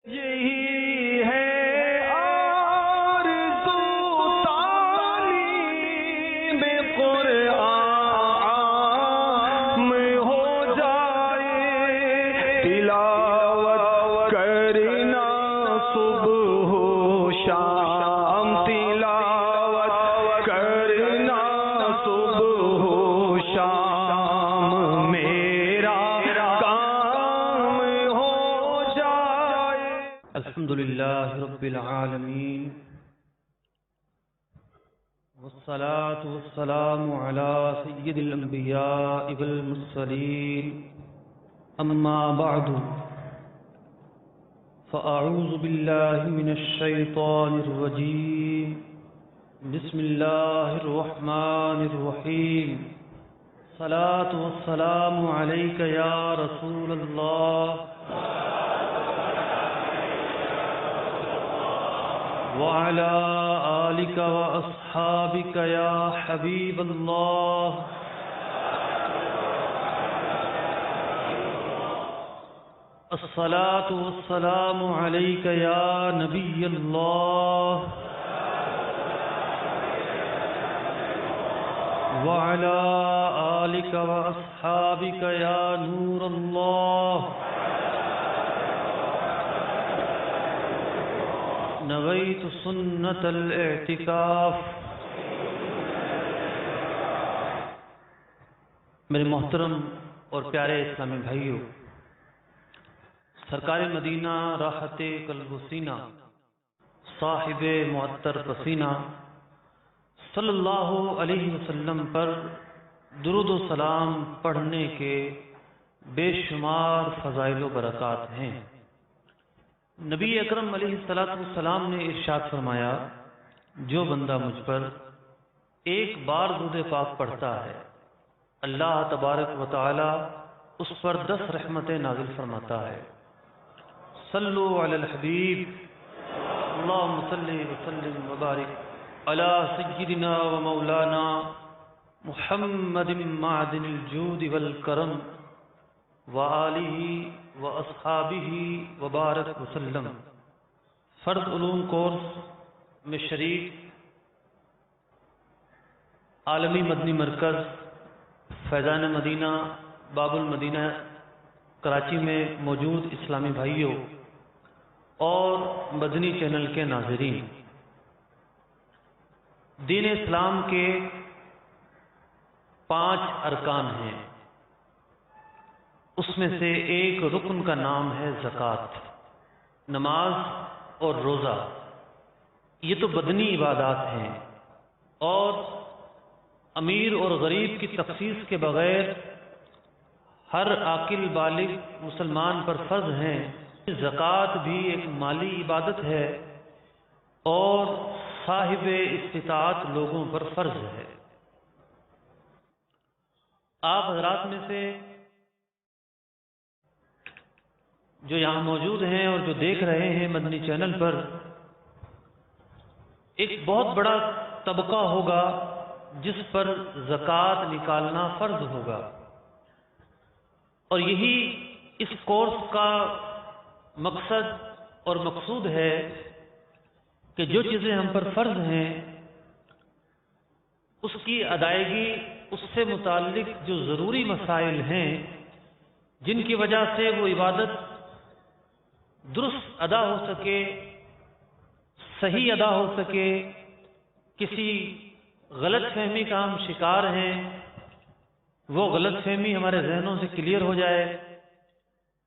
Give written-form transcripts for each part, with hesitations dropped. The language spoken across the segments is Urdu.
یہی ہے آرزو تعلیم قرآن ہو جائے، تلاوت کرنا صبح و شام، تلاوت کرنا صبح و شام، میرا کام ہو جائے۔ الحمدللہ رب العالمین، والصلاة والسلام على سید الانبیاء والمرسلین، اما بعد فاعوذ باللہ من الشیطان الرجیم، بسم اللہ الرحمن الرحیم، صلاة والسلام علیک یا رسول اللہ وعلى آلك وأصحابك يا حبيب الله، الصلاة والسلام عليك يا نبي الله وعلى آلك وأصحابك يا نور الله، نویت سنت الاعتکاف۔ میرے محترم اور پیارے اسلامی بھائیوں، سرکار مدینہ راحت قلب و سینہ، صاحب معطر پسینہ صلی اللہ علیہ وسلم پر درود و سلام پڑھنے کے بے شمار فضائل و برکات ہیں۔ نبی اکرم علیہ السلام نے ارشاد فرمایا، جو بندہ مجھ پر ایک بار درود پاک پڑھتا ہے، اللہ تبارک و تعالی اس پر 10 رحمتیں نازل فرماتا ہے۔ صلو علی الحبیب، اللہم صلی وسلم وبارک علی سیدنا و مولانا محمد معدن الجود والکرم وآلہ واصحابہ وبارک وسلم۔ فرد علوم کورس میں شریک عالمی مدنی مرکز فیضان مدینہ باب المدینہ کراچی میں موجود اسلامی بھائیوں اور مدنی چینل کے ناظرین، دین اسلام کے 5 ارکان ہیں، اس میں سے ایک رکن کا نام ہے زکوٰۃ، نماز اور روزہ۔ یہ تو بدنی عبادات ہیں اور امیر اور غریب کی تخصیص کے بغیر ہر عاقل بالغ مسلمان پر فرض ہیں۔ زکوٰۃ بھی ایک مالی عبادت ہے اور صاحب استطاعت لوگوں پر فرض ہے۔ آپ حضرات میں سے جو یہاں موجود ہیں اور جو دیکھ رہے ہیں مدنی چینل پر، ایک بہت بڑا طبقہ ہوگا جس پر زکوٰۃ نکالنا فرض ہوگا، اور یہی اس کورس کا مقصد اور مقصود ہے کہ جو چیزیں ہم پر فرض ہیں اس کی ادائیگی، اس سے متعلق جو ضروری مسائل ہیں جن کی وجہ سے وہ عبادت درست ادا ہو سکے، صحیح ادا ہو سکے، کسی غلط فہمی کا ہم شکار ہیں، وہ غلط فہمی ہمارے ذہنوں سے کلیئر ہو جائے،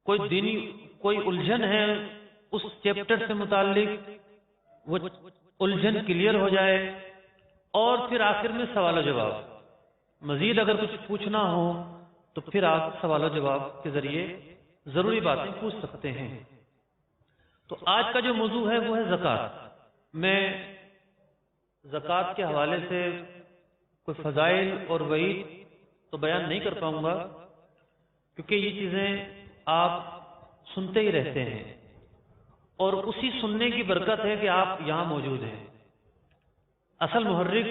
کوئی الجھن ہے اس چیپٹر سے متعلق، وہ الجھن کلیئر ہو جائے، اور پھر آخر میں سوال و جواب۔ مزید اگر کچھ پوچھنا ہو تو پھر آپ سوال و جواب کے ذریعے ضروری باتیں پوچھ سکتے ہیں۔ تو آج کا جو موضوع ہے وہ ہے زکوٰۃ۔ میں زکوٰۃ کے حوالے سے کوئی فضائل اور وعید تو بیان نہیں کر پاؤں گا، کیونکہ یہ چیزیں آپ سنتے ہی رہتے ہیں، اور اسی سننے کی برکت ہے کہ آپ یہاں موجود ہیں۔ اصل محرک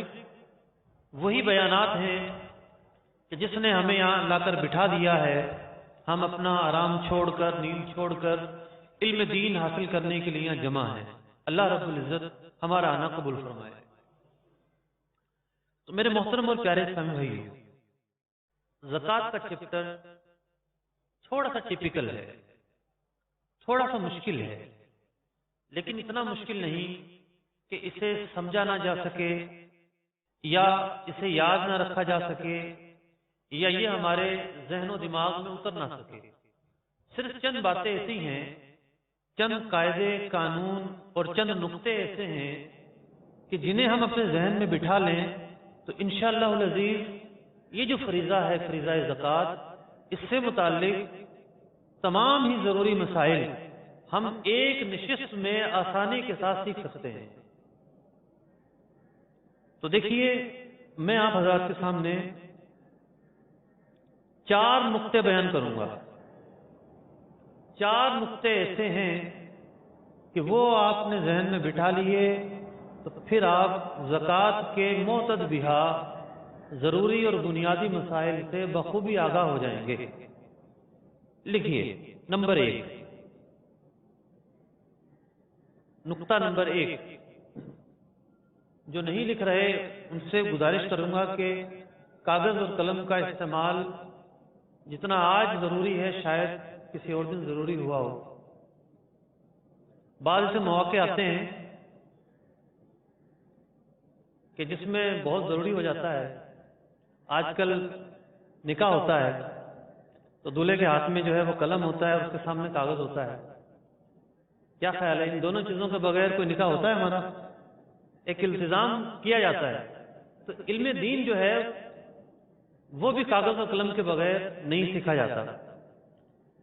وہی بیانات ہیں کہ جس نے ہمیں یہاں لا کر بٹھا دیا ہے، ہم اپنا آرام چھوڑ کر، نیند چھوڑ کر علم دین حاصل کرنے کے لیے جمع ہیں۔ اللہ رب العزت ہمارا آنا قبول فرمائے۔ تو میرے محترم اور پیارے اسلامی بھائیو، زکوٰۃ کا چیپٹر تھوڑا سا ٹپیکل ہے، تھوڑا سا مشکل ہے، لیکن اتنا مشکل نہیں کہ اسے سمجھا نہ جا سکے یا اسے یاد نہ رکھا جا سکے یا یہ ہمارے ذہن و دماغ میں اتر نہ سکے۔ صرف چند باتیں ایسی ہیں، چند قاعدے قانون اور چند نقطے ایسے ہیں کہ جنہیں ہم اپنے ذہن میں بٹھا لیں تو انشاءاللہ العزیز یہ جو فریضہ ہے، فریضہ زکوٰۃ، اس سے متعلق تمام ہی ضروری مسائل ہم ایک نشست میں آسانی کے ساتھ سیکھ سکتے ہیں۔ تو دیکھیے، میں آپ حضرات کے سامنے 4 نقطے بیان کروں گا۔ 4 نقطے ایسے ہیں کہ وہ آپ نے ذہن میں بٹھا لیے تو پھر آپ زکوٰۃ کے معتد بہا ضروری اور بنیادی مسائل سے بخوبی آگاہ ہو جائیں گے۔ لکھیے، نمبر 1، نقطہ نمبر 1۔ جو نہیں لکھ رہے ان سے گزارش کروں گا کہ کاغذ اور قلم کا استعمال جتنا آج ضروری ہے شاید کسی اور دن ضروری ہوا ہو۔ بعض سے مواقع آتے ہیں کہ جس میں بہت ضروری ہو جاتا ہے۔ آج کل نکاح ہوتا ہے تو دولہے کے ہاتھ میں جو ہے وہ قلم ہوتا ہے، اس کے سامنے کاغذ ہوتا ہے۔ کیا خیال ہے، ان دونوں چیزوں کے بغیر کوئی نکاح ہوتا ہے ہمارا؟ ایک التزام کیا جاتا ہے۔ تو علم دین جو ہے وہ بھی کاغذ اور قلم کے بغیر نہیں سیکھا جاتا۔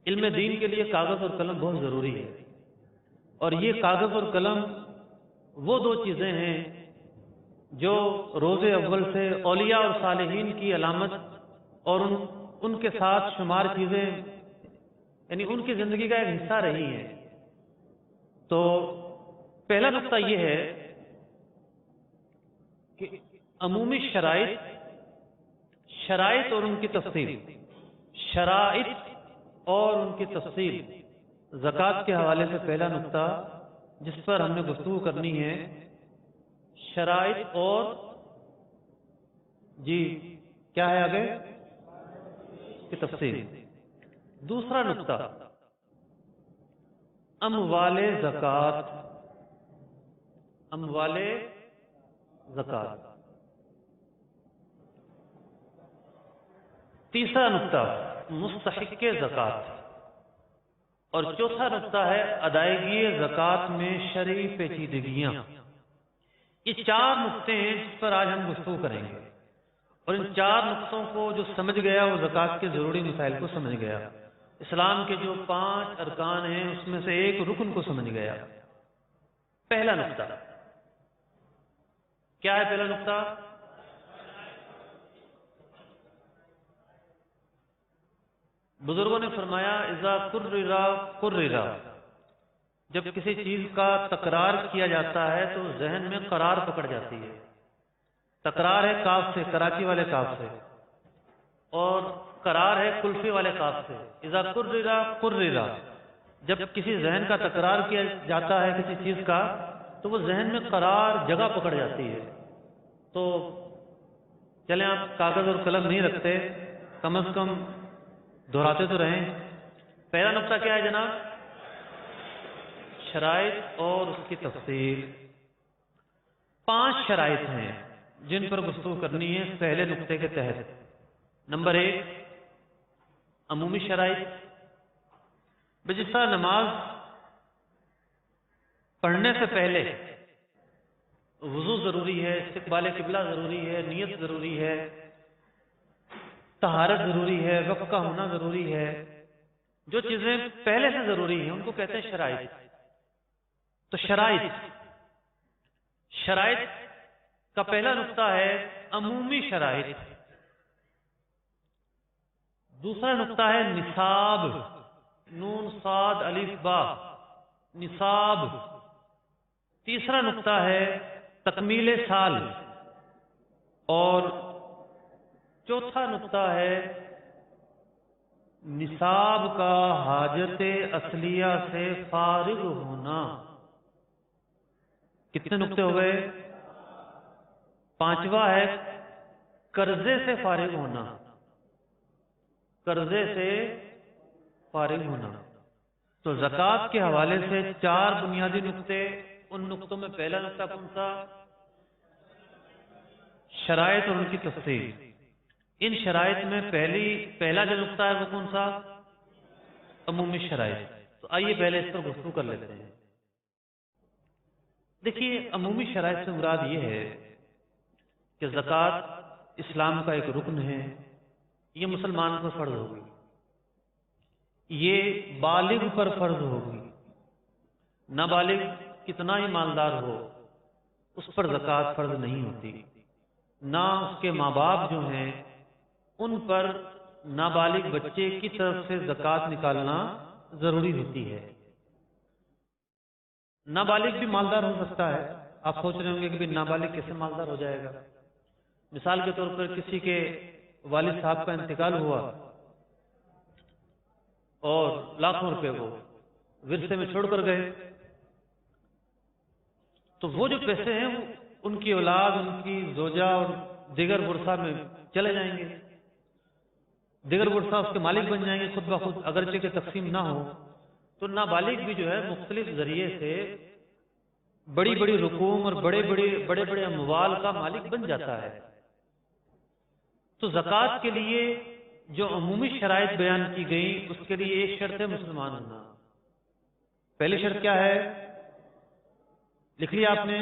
علم دین کے لیے کاغذ اور قلم بہت ضروری ہے، اور یہ کاغذ اور قلم وہ 2 چیزیں ہیں جو روز اول سے اولیاء اور صالحین کی علامت اور ان کے ساتھ شمار چیزیں، یعنی ان کی زندگی کا ایک حصہ رہی ہیں۔ تو پہلا نقطہ یہ ہے کہ عمومی شرائط اور ان کی تفصیل، شرائط اور ان کی تفصیل، زکوٰۃ کے حوالے سے پہلا نقطہ جس پر ہم نے گفتگو کرنی ہے، شرائط اور جی کیا ہے آگے کی تفصیل۔ دوسرا نقطہ اموال زکوٰۃ، اموال زکوٰۃ۔ تیسرا نقطہ مستحق زکوٰۃ، اور چوتھا نقطہ ہے ادائیگی زکوٰۃ میں شرعی پیچیدگیاں۔ یہ 4 نقطے ہیں جس پر آج ہم گفتگو کریں گے، اور ان 4 نقطوں کو جو سمجھ گیا وہ زکوٰۃ کے ضروری مسائل کو سمجھ گیا۔ اسلام کے جو 5 ارکان ہیں اس میں سے ایک رکن کو سمجھ گیا۔ پہلا نقطہ کیا ہے؟ پہلا نقطہ بزرگوں نے فرمایا اذا قرر، جب کسی چیز کا تکرار کیا جاتا ہے تو ذہن میں قرار پکڑ جاتی ہے۔ تکرار ہے کاف سے، کراچی والے کاف سے، اور قرار ہے کلفی والے کاف سے۔ اذا قرر، جب کسی ذہن کا تکرار کیا جاتا ہے کسی چیز کا تو وہ ذہن میں قرار جگہ پکڑ جاتی ہے۔ تو چلیں آپ کاغذ اور قلم نہیں رکھتے، کم از کم دہراتے تو رہیں۔ پہلا نقطہ کیا ہے جناب؟ شرائط اور اس کی تفصیل۔ 5 شرائط ہیں جن پر گفتگو کرنی ہے پہلے نقطے کے تحت۔ نمبر 1 عمومی شرائط۔ جس طرح نماز پڑھنے سے پہلے وضو ضروری ہے، استقبال قبلہ ضروری ہے، نیت ضروری ہے، طہارت ضروری ہے، وقت کا ہونا ضروری ہے، جو چیزیں پہلے سے ضروری ہیں ان کو کہتے ہیں شرائط۔ تو شرائط کا پہلا نقطہ ہے عمومی شرائط۔ دوسرا نقطہ ہے نصاب، نون صاد الف با، نصاب۔ تیسرا نقطہ ہے تکمیل سال، اور چوتھا نقطہ ہے نصاب کا حاجت اصلیہ سے فارغ ہونا. کتنے نقطے ہو گئے؟ پانچواں ہے قرضے سے فارغ ہونا. قرضے سے فارغ ہونا. تو زکوٰۃ کے حوالے سے چار بنیادی نقطے. ان نقطوں میں پہلا نقطہ کون سا؟ شرائط اور ان کی تفصیل. ان شرائط میں پہلا جو نقطہ ہے وہ کون سا؟ عمومی شرائط. تو آئیے پہلے اس پر گفتگو کر لیتے ہیں. دیکھیے عمومی شرائط سے مراد یہ ہے کہ زکوٰۃ اسلام کا ایک رکن ہے، یہ مسلمان پر فرض ہوگی، یہ بالغ پر فرض ہوگی. نابالغ کتنا ہی مالدار ہو اس پر زکوٰۃ فرض نہیں ہوتی. نہ اس کے ماں باپ جو ہیں ان پر نابالغ بچے کی طرف سے زکوٰۃ نکالنا ضروری ہوتی ہے. نابالغ بھی مالدار ہو سکتا ہے. آپ سوچ رہے ہوں گے کہ نابالغ کیسے مالدار ہو جائے گا؟ مثال کے طور پر کسی کے والد صاحب کا انتقال ہوا اور لاکھوں روپے وہ ورثے میں چھوڑ کر گئے، تو وہ جو پیسے ہیں وہ ان کی اولاد، ان کی زوجہ اور دیگر ورثہ میں چلے جائیں گے. دیگر ورثہ اس کے مالک بن جائیں گے خود بخود، اگرچہ کہ تقسیم نہ ہو. تو نابالغ بھی جو ہے مختلف ذریعے سے بڑی بڑی رقوم اور بڑے بڑے اموال کا مالک بن جاتا ہے. تو زکوٰۃ کے لیے جو عمومی شرائط بیان کی گئی اس کے لیے ایک شرط ہے مسلمان ہونا. پہلی شرط کیا ہے؟ لکھ لیا آپ نے؟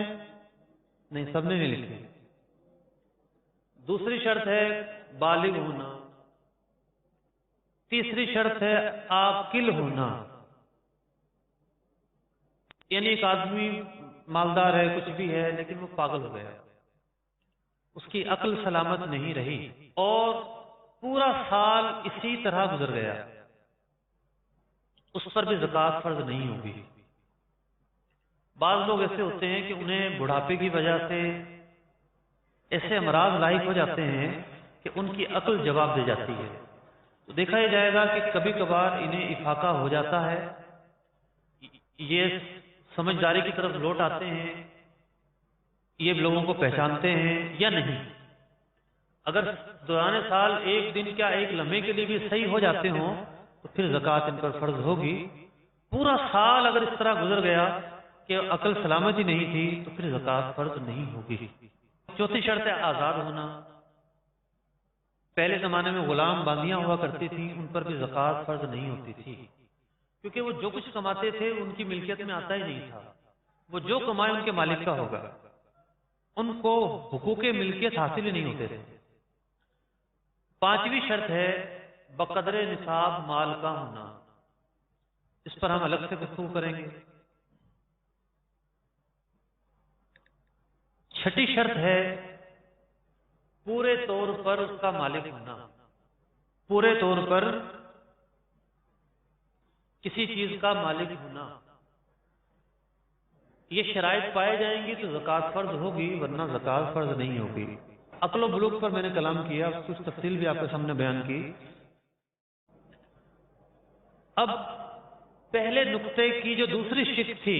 نہیں، سب نے نہیں لکھی. دوسری شرط ہے بالغ ہونا. تیسری شرط ہے عاقل ہونا. یعنی ایک آدمی مالدار ہے، کچھ بھی ہے، لیکن وہ پاگل ہو گیا، اس کی عقل سلامت نہیں رہی اور پورا سال اسی طرح گزر گیا، اس پر بھی زکوٰۃ فرض نہیں ہوگی. بعض لوگ ایسے ہوتے ہیں کہ انہیں بڑھاپے کی وجہ سے ایسے امراض لاحق ہو جاتے ہیں کہ ان کی عقل جواب دے جاتی ہے. تو دیکھا ہی جائے گا کہ کبھی کبھار انہیں افاقہ ہو جاتا ہے، یہ سمجھداری کی طرف لوٹ آتے ہیں، یہ لوگوں کو پہچانتے ہیں یا نہیں. اگر دوران سال ایک دن کیا ایک لمحے کے لیے بھی صحیح ہو جاتے ہوں تو پھر زکوٰۃ ان پر فرض ہوگی. پورا سال اگر اس طرح گزر گیا کہ عقل سلامت ہی نہیں تھی تو پھر زکوٰۃ فرض نہیں ہوگی. چوتھی شرط ہے آزاد ہونا. پہلے زمانے میں غلام باندیاں ہوا کرتی تھیں، ان پر بھی زکوٰۃ فرض نہیں ہوتی تھی، کیونکہ وہ جو کچھ کماتے تھے ان کی ملکیت میں آتا ہی نہیں تھا. وہ جو کمائے ان کے مالک کا ہوگا، ان کو حقوق ملکیت حاصل ہی نہیں ہوتے تھے. پانچویں شرط ہے بقدر نصاب مال کا ہونا. اس پر ہم الگ سے گفتگو کریں گے. چھٹی شرط ہے پورے طور پر اس کا مالک ہونا. پورے طور پر کسی چیز کا مالک ہونا. یہ شرائط پائے جائیں گی تو زکوٰۃ فرض ہوگی، ورنہ زکوٰۃ فرض نہیں ہوگی. عقل و بلوغ پر میں نے کلام کیا، کچھ تفصیل بھی آپ کے سامنے بیان کی. اب پہلے نقطے کی جو دوسری شق تھی،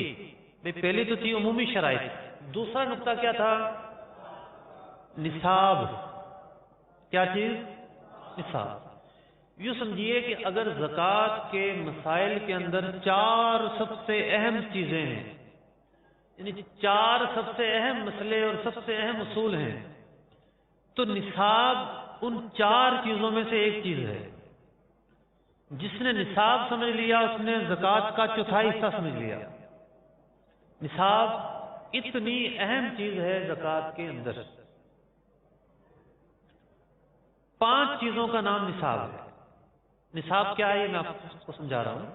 پہلی تو تھی عمومی شرائط، دوسرا نقطہ کیا تھا؟ نصاب. کیا چیز؟ نصاب. یوں سمجھیے کہ اگر زکوٰۃ کے مسائل کے اندر چار سب سے اہم چیزیں ہیں، یعنی چار سب سے اہم مسئلے اور سب سے اہم اصول ہیں، تو نصاب ان چار چیزوں میں سے ایک چیز ہے. جس نے نصاب سمجھ لیا اس نے زکوٰۃ کا چوتھائی حصہ سمجھ لیا. نصاب اتنی اہم چیز ہے زکوٰۃ کے اندر. 5 چیزوں کا نام نصاب ہے. نصاب کیا ہے یہ میں آپ کو سمجھا رہا ہوں.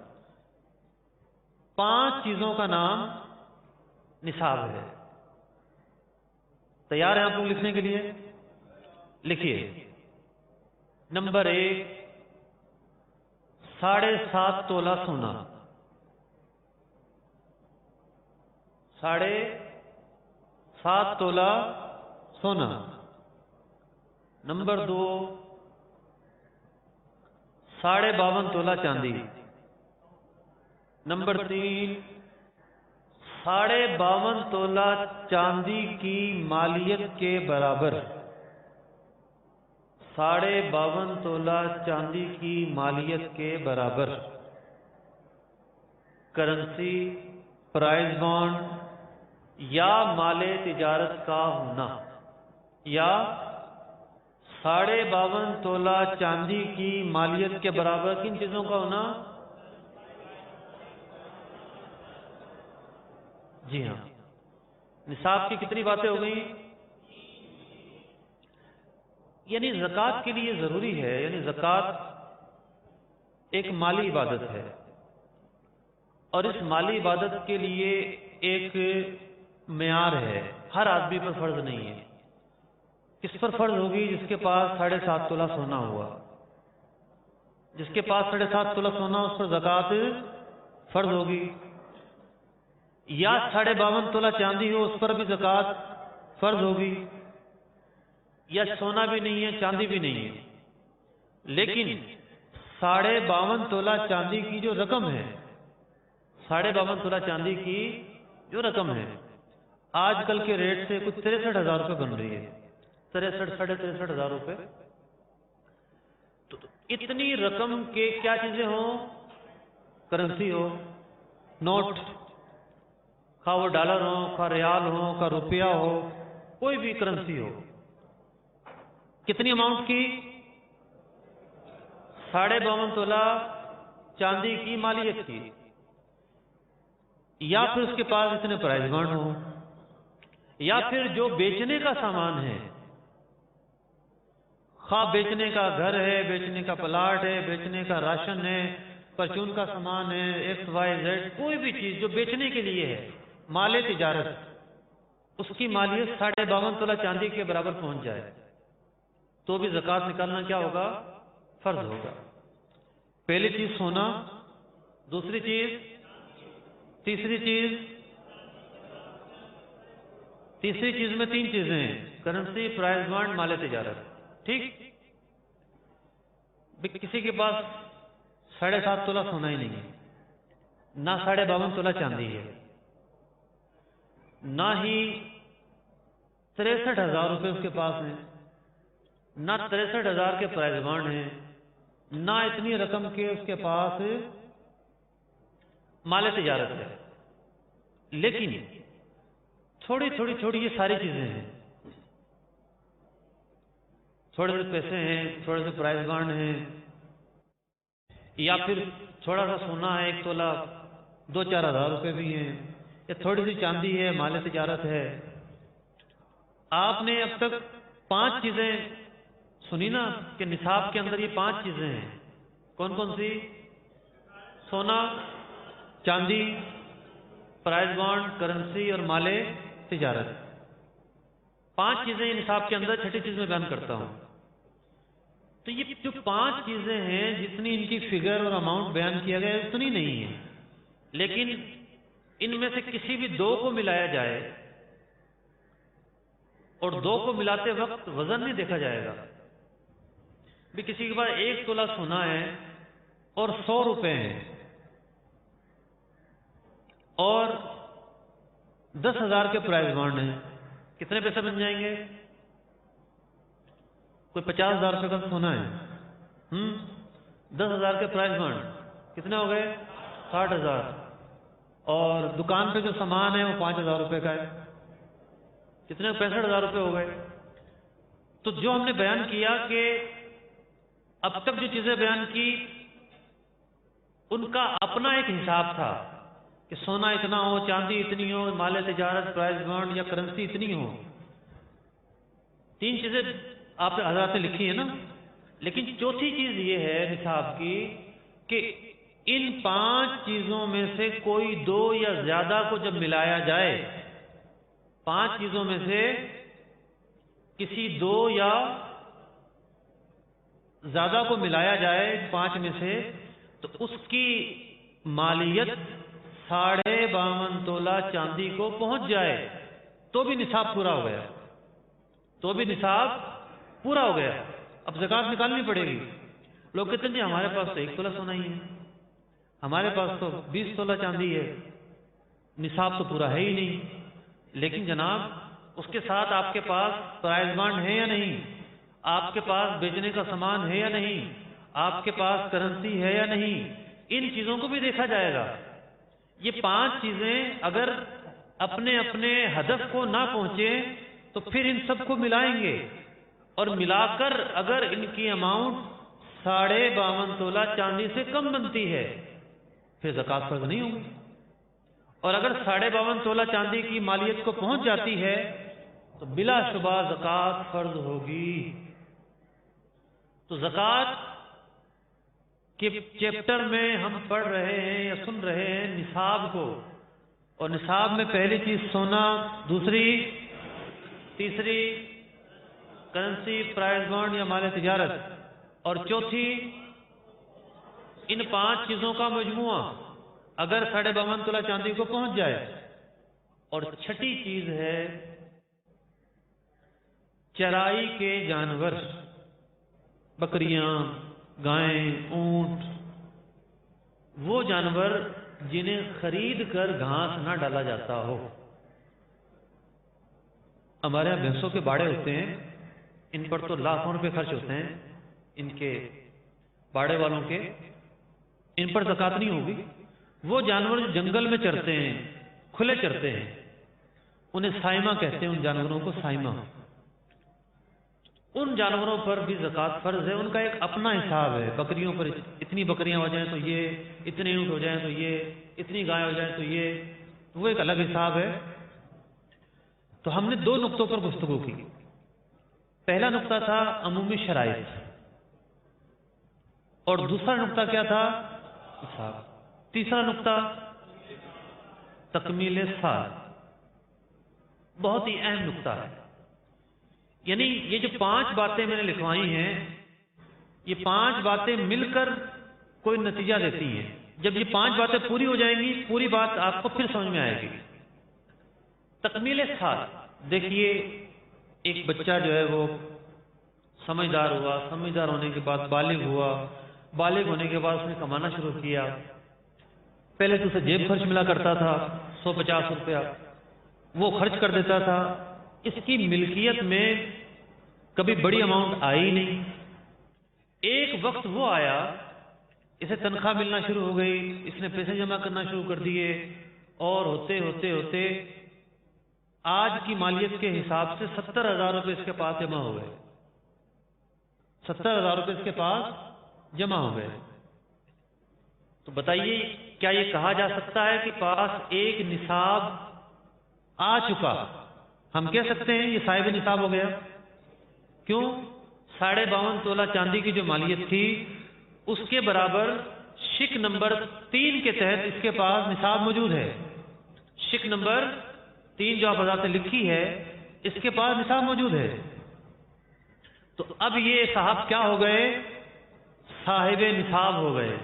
5 چیزوں کا نام نصاب ہے. تیار ہیں آپ لوگ لکھنے کے لیے؟ لکھیے. نمبر 1 7.5 تولہ سونا. 7.5 تولہ سونا. نمبر 2 52.5 تولہ چاندی۔ نمبر 3، 52.5 تولہ چاندی کی مالیت کے برابر، 52.5 تولہ چاندی کی مالیت کے برابر کرنسی، پرائز بانڈ یا مال تجارت کا ہونا، یا 52.5 تولہ چاندی کی مالیت کے برابر کن چیزوں کا ہونا؟ جی ہاں، نصاب کی کتنی باتیں ہو گئی؟ یعنی زکوٰۃ کے لیے ضروری ہے، یعنی زکوٰۃ ایک مالی عبادت ہے، اور اس مالی عبادت کے لیے ایک معیار ہے، ہر آدمی پر فرض نہیں ہے۔ کس پر فرض ہوگی؟ جس کے پاس 7.5 تولہ سونا ہوا، جس کے پاس 7.5 تولہ سونا، اس پر زکوٰۃ فرض ہوگی، یا 52.5 تولہ چاندی ہو، اس پر بھی زکوٰۃ فرض ہوگی، یا سونا بھی نہیں ہے چاندی بھی نہیں ہے، لیکن 52.5 تولہ چاندی کی جو رقم ہے، 52.5 تولہ چاندی کی جو رقم ہے، آج کل کے ریٹ سے کچھ 63,000 روپے بن رہی ہے، 63,000 روپے۔ تو اتنی رقم کے کیا چیزیں ہوں؟ کرنسی ہو، نوٹ، خواہ وہ ڈالر ہو، خواہ ریال ہو، خواہ روپیہ ہو، کوئی بھی کرنسی ہو، کتنی اماؤنٹ کی؟ 52.5 تولہ چاندی کی مالیت کی، یا پھر اس کے پاس اتنے پرائز بانڈ ہوں، یا پھر جو بیچنے کا سامان ہے، خواہ بیچنے کا گھر ہے، بیچنے کا پلاٹ ہے، بیچنے کا راشن ہے، پرچون کا سامان ہے، ایکس وائی زیڈ، کوئی بھی چیز جو بیچنے کے لیے ہے، مال تجارت، اس کی مالیت 52.5 تولہ چاندی کے برابر پہنچ جائے تو بھی زکوٰۃ نکالنا کیا ہوگا؟ فرض ہوگا۔ پہلی چیز سونا، دوسری چیز، تیسری چیز میں 3 چیزیں ہیں، کرنسی، پرائز بانڈ، مال تجارت، ٹھیک؟ کسی کے پاس 7.5 تولہ سونا ہی نہیں ہے، نہ 52.5 تولہ چاندی ہے، نہ ہی 63,000 روپے اس کے پاس ہیں، نہ 63,000 کے پرائز بانڈ ہیں، نہ اتنی رقم کے اس کے پاس مال تجارت ہے، لیکن تھوڑی یہ ساری چیزیں ہیں، تھوڑے سے پیسے ہیں، تھوڑے سے پرائز بانڈ ہیں، یا پھر تھوڑا سا سونا ہے 1 تولہ، 2-4 ہزار روپے بھی ہیں، یا تھوڑی سی چاندی ہے، مال تجارت ہے۔ آپ نے اب تک 5 چیزیں سنی نا کہ نصاب کے اندر یہ 5 چیزیں ہیں، کون کون سی؟ سونا، چاندی، پرائز بانڈ، کرنسی اور مال تجارت، 5 چیزیں نصاب کے اندر، چھٹی چیز میں بیان کرتا ہوں۔ تو یہ جو 5 چیزیں ہیں، جتنی ان کی فگر اور اماؤنٹ بیان کیا گیا ہے اتنی نہیں ہے، لیکن ان میں سے کسی بھی 2 کو ملایا جائے، اور 2 کو ملاتے وقت وزن نہیں دیکھا جائے گا، بھی کسی کے پاس 1 تولہ سونا ہے اور 100 روپے ہیں اور 10,000 کے پرائز بانڈ ہیں، کتنے پیسے بن جائیں گے؟ کوئی 50,000 روپے کا سونا ہے، 10,000 کے پرائز بانڈ کتنے ہو گئے؟ 60,000، اور دکان پہ جو سامان ہے وہ 5,000 روپے کا ہے، کتنے؟ 65,000 روپے ہو گئے۔ تو جو ہم نے بیان کیا کہ اب تک جو چیزیں بیان کی ان کا اپنا ایک حساب تھا کہ سونا اتنا ہو، چاندی اتنی ہو، مال تجارت، پرائز بانڈ یا کرنسی اتنی ہو، 3 چیزیں آپ حضرات نے لکھی ہیں نا، لیکن چوتھی چیز یہ ہے نصاب کی کہ ان 5 چیزوں میں سے کوئی 2 یا زیادہ کو جب ملایا جائے، 5 چیزوں میں سے کسی 2 یا زیادہ کو ملایا جائے 5 میں سے، تو اس کی مالیت 52.5 تولہ چاندی کو پہنچ جائے تو بھی نصاب پورا ہو گیا، تو بھی نصاب پورا ہو گیا۔ اب زکوٰۃ نکالنی پڑے گی، لوگ کہتے ہیں جی ہمارے پاس تو 1 تولہ سونا ہی ہے، ہمارے پاس تو 20 تولہ چاندی ہے، نصاب تو پورا ہے ہی نہیں۔ لیکن جناب اس کے ساتھ آپ کے پاس پرائز بانڈ ہے یا نہیں، آپ کے پاس بیچنے کا سامان ہے یا نہیں، آپ کے پاس کرنسی ہے یا نہیں، ان چیزوں کو بھی دیکھا جائے گا۔ یہ 5 چیزیں اگر اپنے اپنے ہدف کو نہ پہنچے تو پھر ان سب کو ملائیں گے، اور ملا کر اگر ان کی اماؤنٹ 52.5 تولہ چاندی سے کم بنتی ہے پھر زکوٰۃ فرض نہیں ہوگی، اور اگر 52.5 تولہ چاندی کی مالیت کو پہنچ جاتی ہے تو بلا شبہ زکوٰۃ فرض ہوگی۔ تو زکوٰۃ کے چیپٹر میں ہم پڑھ رہے ہیں یا سن رہے ہیں نصاب کو، اور نصاب میں پہلی چیز سونا، دوسری تیسری کرنسی، پرائز بانڈ یا مال تجارت، اور چوتھی ان 5 چیزوں کا مجموعہ اگر 52.5 تولہ چاندی کو پہنچ جائے، اور چھٹی چیز ہے چرائی کے جانور، بکریاں، گائیں، اونٹ، وہ جانور جنہیں خرید کر گھاس نہ ڈالا جاتا ہو۔ ہمارے یہاں بھینسوں کے باڑے ہوتے ہیں، ان پر تو لاکھوں روپے خرچ ہوتے ہیں، ان کے باڑے والوں کے، ان پر زکوٰۃ نہیں ہوگی۔ وہ جانور جو جنگل میں چرتے ہیں، کھلے چرتے ہیں، انہیں سائمہ کہتے ہیں، ان جانوروں کو سائمہ، ان جانوروں پر بھی زکوٰۃ فرض ہے۔ ان کا ایک اپنا حساب ہے، بکریوں پر اتنی بکریاں ہو جائیں تو یہ، اتنے اونٹ ہو جائیں تو یہ، اتنی گائے ہو جائیں تو یہ، وہ ایک الگ حساب ہے۔ تو ہم نے 2 نقطوں پر گفتگو کی۔ پہلا نقطہ تھا عمومی شرائط، اور دوسرا نقطہ کیا تھا؟ حساب۔ تیسرا نقطہ تکمیل سال، بہت ہی اہم نقطہ ہے۔ یعنی یہ جو 5 باتیں میں نے لکھوائی ہیں، یہ 5 باتیں مل کر کوئی نتیجہ دیتی ہیں۔ جب یہ 5 باتیں پوری ہو جائیں گی، پوری بات آپ کو پھر سمجھ میں آئے گی۔ تکمیل سال، دیکھیے ایک بچہ جو ہے وہ سمجھدار ہوا، سمجھدار ہونے کے بعد بالغ ہوا، بالغ ہونے کے بعد اس نے کمانا شروع کیا۔ پہلے تو اسے جیب خرچ ملا کرتا تھا 150 روپیہ، وہ خرچ کر دیتا تھا، اس کی ملکیت میں کبھی بڑی اماؤنٹ آئی نہیں۔ ایک وقت وہ آیا، اسے تنخواہ ملنا شروع ہو گئی، اس نے پیسے جمع کرنا شروع کر دیے، اور ہوتے ہوتے ہوتے آج کی مالیت کے حساب سے 70,000 روپے اس کے پاس جمع ہو گئے۔ 70,000 روپے اس کے پاس جمع ہو گئے۔ تو بتائیے کیا یہ کہا جا سکتا ہے کہ پاس ایک نصاب آ چکا؟ ہم کہہ سکتے ہیں یہ صاحب نصاب ہو گیا۔ کیوں؟ 52.5 تولہ چاندی کی جو مالیت تھی اس کے برابر شک نمبر 3 کے تحت اس کے پاس نصاب موجود ہے۔ شک نمبر 3 جو آپ حضرات نے لکھی ہے، اس کے پاس نصاب موجود ہے۔ تو اب یہ صاحب کیا ہو گئے؟ صاحب نصاب ہو گئے،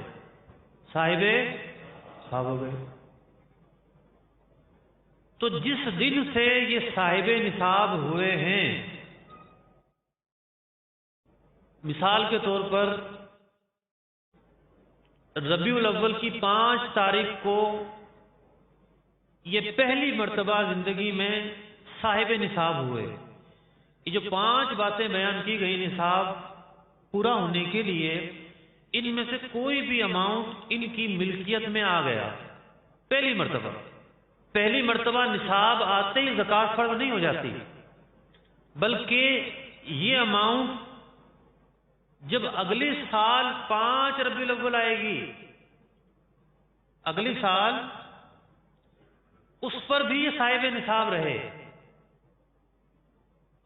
صاحب نصاب ہو گئے۔ تو جس دن سے یہ صاحب نصاب ہوئے ہیں، مثال کے طور پر ربیع الاول کی 5 تاریخ کو یہ پہلی مرتبہ زندگی میں صاحب نصاب ہوئے۔ یہ جو 5 باتیں بیان کی گئی نصاب پورا ہونے کے لیے، ان میں سے کوئی بھی اماؤنٹ ان کی ملکیت میں آ گیا پہلی مرتبہ نصاب آتے ہی زکوٰۃ فرض نہیں ہو جاتی، بلکہ یہ اماؤنٹ جب اگلے سال 5 ربیع الاول آئے گی، اگلے سال اس پر بھی یہ صاحب نصاب رہے،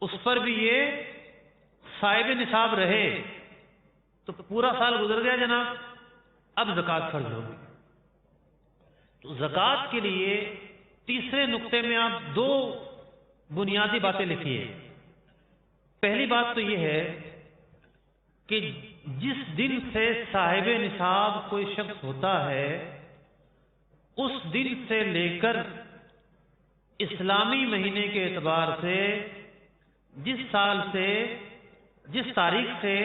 اس پر بھی یہ صاحب نصاب رہے، تو پورا سال گزر گیا جناب، اب زکوٰۃ فرض ہوگی۔ تو زکوٰۃ کے لیے تیسرے نقطے میں آپ 2 بنیادی باتیں لکھیے۔ پہلی بات تو یہ ہے کہ جس دن سے صاحب نصاب کوئی شخص ہوتا ہے، اس دن سے لے کر اسلامی مہینے کے اعتبار سے جس سال سے، جس تاریخ سے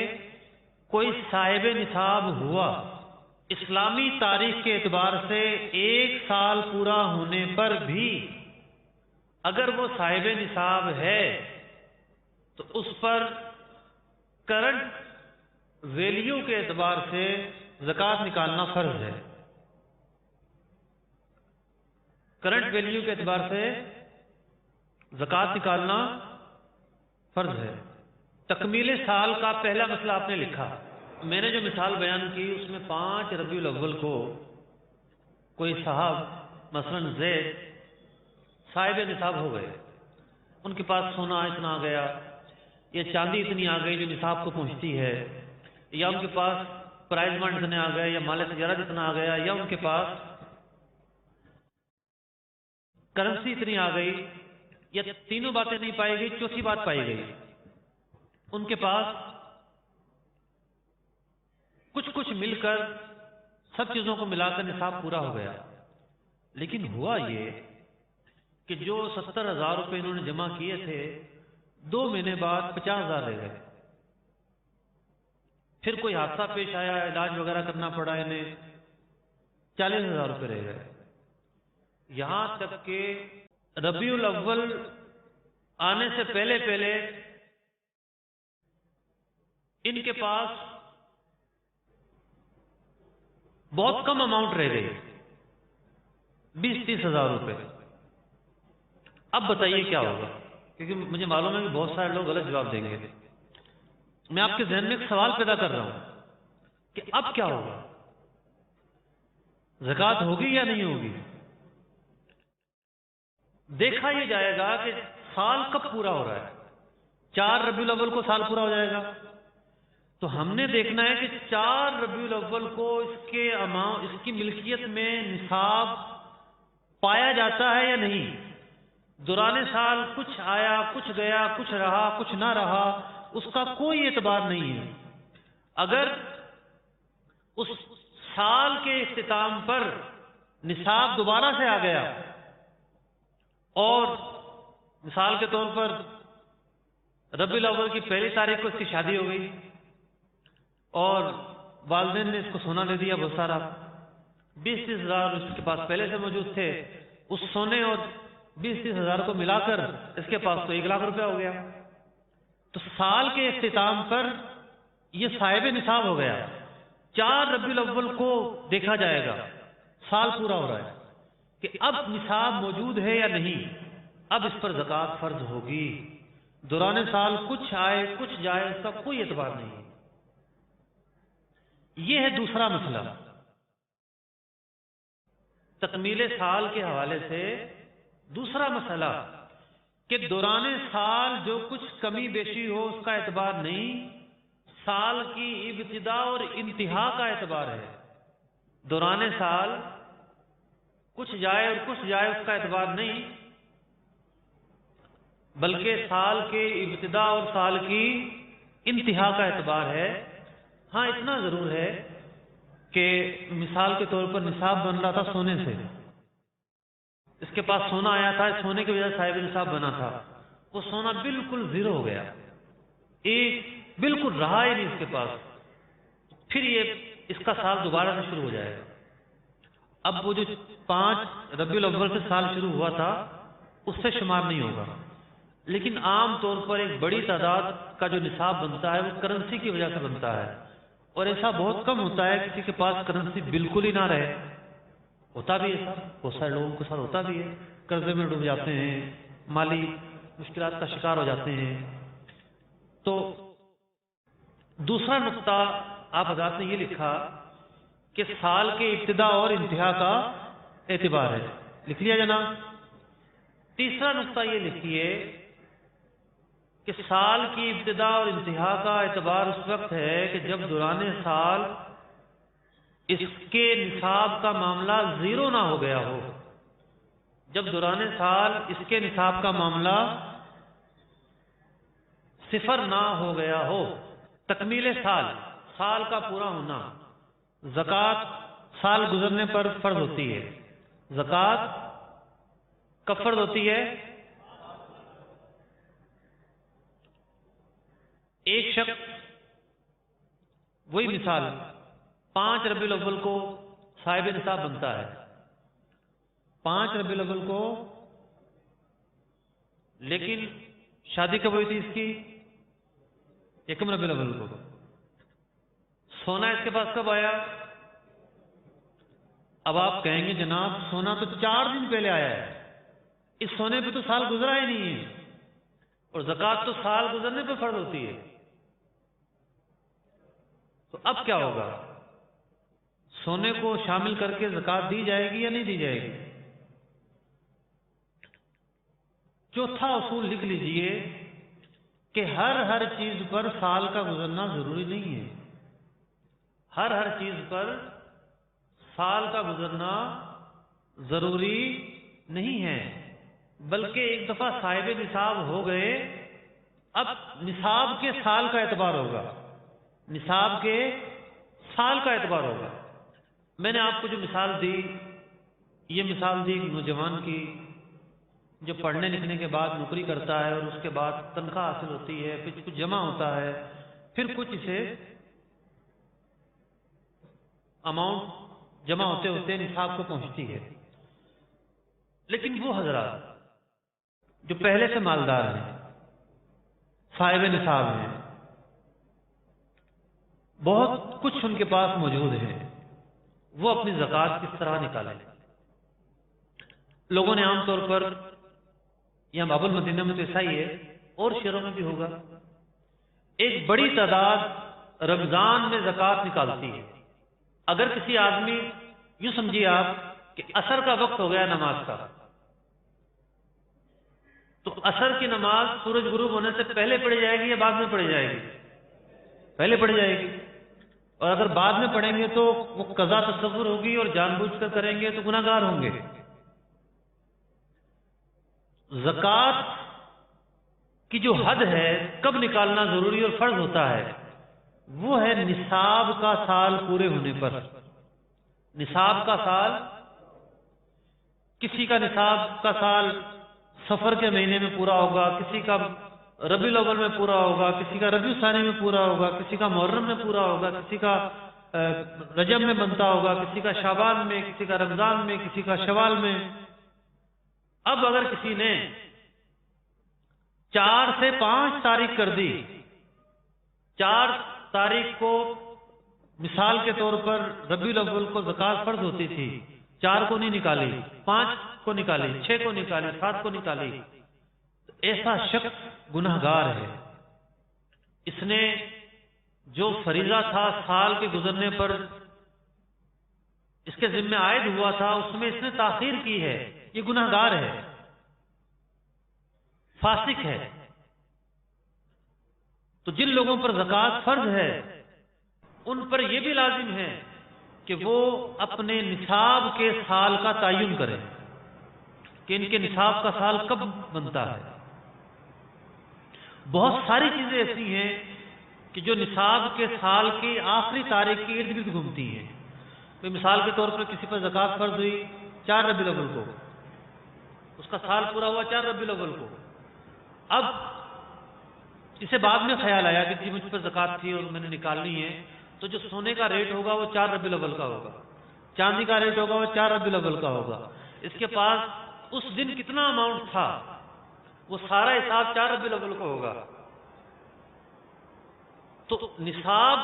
کوئی صاحب نصاب ہوا، اسلامی تاریخ کے اعتبار سے 1 سال پورا ہونے پر بھی اگر وہ صاحب نصاب ہے تو اس پر کرنٹ ویلیو کے اعتبار سے زکوٰۃ نکالنا فرض ہے۔ کرنٹ ویلیو کے اعتبار سے زکوٰۃ نکالنا فرض ہے۔ تکمیل سال کا پہلا مسئلہ آپ نے لکھا، میں نے جو مثال بیان کی اس میں 5 ربیع الاول کو کوئی صاحب مثلا زید صاحب نصاب ہو گئے، ان کے پاس سونا اتنا آ گیا یا چاندی اتنی آ گئی جو نصاب کو پہنچتی ہے، یا ان کے پاس پرائز منڈ اتنے آ گئے یا مال تجارت اتنا آ گیا، یا ان کے پاس کرنسی اتنی آ گئی، یا تینوں باتیں نہیں پائی گئی، چوتھی بات پائی گئی، ان کے پاس کچھ مل کر سب چیزوں کو ملا کر نصاب پورا ہو گیا۔ لیکن ہوا یہ کہ جو 70,000 روپے انہوں نے جمع کیے تھے 2 مہینے بعد 50,000 رہ گئے، پھر کوئی حادثہ پیش آیا، علاج وغیرہ کرنا پڑا، انہیں 40,000 روپے رہ گئے، یہاں تک کہ ربیع الاول آنے سے پہلے ان کے پاس بہت کم اماؤنٹ رہ گئی، 20-30 ہزار روپے۔ اب بتائیے کیا ہوگا؟ کیونکہ مجھے معلوم ہے کہ بہت سارے لوگ غلط جواب دیں گے، میں آپ کے ذہن میں ایک سوال پیدا کر رہا ہوں کہ اب کیا ہوگا؟ زکوٰۃ ہوگی یا نہیں ہوگی؟ دیکھا یہ جائے گا کہ سال کب پورا ہو رہا ہے۔ 4 ربیع الاول کو سال پورا ہو جائے گا، تو ہم نے دیکھنا ہے کہ 4 ربیع الاول کو اس کی ملکیت میں نصاب پایا جاتا ہے یا نہیں۔ دوران سال کچھ آیا، کچھ گیا، کچھ رہا، کچھ نہ رہا، اس کا کوئی اعتبار نہیں ہے۔ اگر اس سال کے اختتام پر نصاب دوبارہ سے آ گیا اور مثال کے طور پر ربیع الاول کی 1 تاریخ کو اس کی شادی ہو گئی اور والدین نے اس کو سونا دے دیا بہت سارا، 20-30 ہزار اس کے پاس پہلے سے موجود تھے، اس سونے اور 20-30 ہزار کو ملا کر اس کے پاس تو 1 لاکھ روپیہ ہو گیا، تو سال کے اختتام پر یہ صاحب نصاب ہو گیا۔ 4 ربیع الاول کو دیکھا جائے گا، سال پورا ہو رہا ہے کہ اب نصاب موجود ہے یا نہیں، اب اس پر زکوٰۃ فرض ہوگی۔ دوران سال کچھ آئے کچھ جائے اس کا کوئی اعتبار نہیں ہے۔ یہ ہے دوسرا مسئلہ۔ تکمیل سال کے حوالے سے دوسرا مسئلہ کہ دوران سال جو کچھ کمی بیشی ہو اس کا اعتبار نہیں، سال کی ابتدا اور انتہا کا اعتبار ہے۔ دوران سال کچھ جائے اور کچھ جائے اس کا اعتبار نہیں، بلکہ سال کے ابتدا اور سال کی انتہا کا اعتبار ہے۔ ہاں اتنا ضرور ہے کہ مثال کے طور پر نصاب بن رہا تھا سونے سے، اس کے پاس سونا آیا تھا، سونے کی وجہ سے صاحب نصاب بنا تھا، وہ سونا بالکل زیرو ہو گیا، بالکل رہا ہی نہیں اس کے پاس، پھر یہ اس کا سال دوبارہ سے شروع ہو جائے گا۔ اب وہ جو 5 ربیع الاول سے سال شروع ہوا تھا اس سے شمار نہیں ہوگا، لیکن عام طور پر ایک بڑی تعداد کا جو نصاب بنتا ہے وہ کرنسی کی وجہ سے بنتا ہے، اور ایسا بہت کم ہوتا ہے کسی کے پاس کرنسی بالکل ہی نہ رہے، ہوتا بھی ایسا، بہت سارے لوگوں کے ساتھ ہوتا بھی ہے، قرضے میں ڈوب جاتے ہیں، مالی مشکلات کا شکار ہو جاتے ہیں۔ تو دوسرا نقطہ آپ حضرات نے یہ لکھا کہ سال کے ابتدا اور انتہا کا اعتبار ہے، لکھ لیا جناب۔ تیسرا نقطہ یہ لکھیے کہ سال کی ابتدا اور انتہا کا اعتبار اس وقت ہے کہ جب دوران سال اس کے نصاب کا معاملہ زیرو نہ ہو گیا ہو، جب دوران سال اس کے نصاب کا معاملہ 0 نہ ہو گیا ہو۔ تکمیل سال، سال کا پورا ہونا، زکوٰۃ سال گزرنے پر فرض ہوتی ہے۔ زکوٰۃ کب فرض ہوتی ہے؟ ایک شخص وہی مثال 5 ربیع الاول کو صاحب نصاب بنتا ہے، 5 ربیع الاول کو، لیکن شادی کب ہوئی تھی اس کی؟ 1 ربیع الاول کو۔ سونا اس کے پاس کب آیا؟ اب آپ کہیں گے جناب سونا تو 4 دن پہلے آیا ہے، اس سونے پہ تو سال گزرا ہی نہیں ہے، اور زکوٰۃ تو سال گزرنے پہ فرض ہوتی ہے، تو اب کیا ہوگا؟ سونے کو شامل کر کے زکوٰۃ دی جائے گی یا نہیں دی جائے گی؟ چوتھا اصول لکھ لیجئے کہ ہر چیز پر سال کا گزرنا ضروری نہیں ہے، ہر چیز پر سال کا گزرنا ضروری نہیں ہے، بلکہ ایک دفعہ صاحب نصاب ہو گئے، اب نصاب کے سال کا اعتبار ہوگا، نصاب کے سال کا اعتبار ہوگا۔ میں نے آپ کو جو مثال دی، یہ مثال دی نوجوان کی جو پڑھنے لکھنے کے بعد نوکری کرتا ہے اور اس کے بعد تنخواہ حاصل ہوتی ہے، پھر کچھ جمع ہوتا ہے، پھر کچھ اسے اماؤنٹ جمع ہوتے ہوتے نصاب کو پہنچتی ہے۔ لیکن وہ حضرات جو پہلے سے مالدار ہیں، صاحب نصاب ہیں، بہت کچھ ان کے پاس موجود ہے، وہ اپنی زکوٰۃ کس طرح نکالیں؟ لوگوں نے عام طور پر، یہاں باب المدینہ میں تو ایسا ہی ہے، اور شہروں میں بھی ہوگا، ایک بڑی تعداد رمضان میں زکوٰۃ نکالتی ہے۔ اگر کسی آدمی، یوں سمجھیے آپ کہ عصر کا وقت ہو گیا نماز کا، تو عصر کی نماز سورج غروب ہونے سے پہلے پڑھی جائے گی یا بعد میں پڑھی جائے گی؟ پہلے پڑھی جائے گی، اور اگر بعد میں پڑھیں گے تو وہ قضا تصور ہوگی اور جان بوجھ کر کریں گے تو گناہ گار ہوں گے۔ زکوٰۃ کی جو حد ہے، کب نکالنا ضروری اور فرض ہوتا ہے، وہ ہے نصاب کا سال پورے ہونے پر۔ نصاب کا سال، کسی کا نصاب کا سال صفر کے مہینے میں پورا ہوگا، کسی کا ربیع الاول میں پورا ہوگا، کسی کا ربیع ثانی میں پورا ہوگا، کسی کا محرم میں پورا ہوگا، کسی کا رجب میں بنتا ہوگا، کسی کا شعبان میں، کسی کا رمضان میں، کسی کا شوال میں۔ اب اگر کسی نے 4 سے 5 تاریخ کر دی، 4 تاریخ کو مثال کے طور پر ربیع الاول کو زکوٰۃ فرض ہوتی تھی، 4 کو نہیں نکالی، 5 کو نکالی، 6 کو نکالی، 7 کو نکالی، تو ایسا شخص گناہ گار ہے۔ اس نے جو فریضہ تھا سال کے گزرنے پر اس کے ذمہ عائد ہوا تھا، اس میں اس نے تاخیر کی ہے، یہ گناہ گار ہے، فاسق ہے۔ تو جن لوگوں پر زکوٰۃ فرض ہے ان پر یہ بھی لازم ہے کہ وہ اپنے نصاب کے سال کا تعین کریں کہ ان کے نصاب کا سال کب بنتا ہے۔ بہت ساری چیزیں ایسی ہیں کہ جو نصاب کے سال کی آخری تاریخ کے ارد گرد گھومتی ہیں۔ تو مثال کے طور پر کسی پر زکوٰۃ فرض ہوئی 4 ربیع الاول کو، اس کا سال پورا ہوا 4 ربیع الاول کو، اب اسے بعد میں خیال آیا کہ مجھ پر زکوٰۃ تھی اور میں نے نکالنی ہے، تو جو سونے کا ریٹ ہوگا وہ 4 ربیع الاول کا ہوگا، چاندی کا ریٹ ہوگا وہ 4 ربیع الاول کا ہوگا، اس کے پاس اس دن کتنا اماؤنٹ تھا وہ سارا حساب 4 ربیع الاول کو ہوگا۔ تو نصاب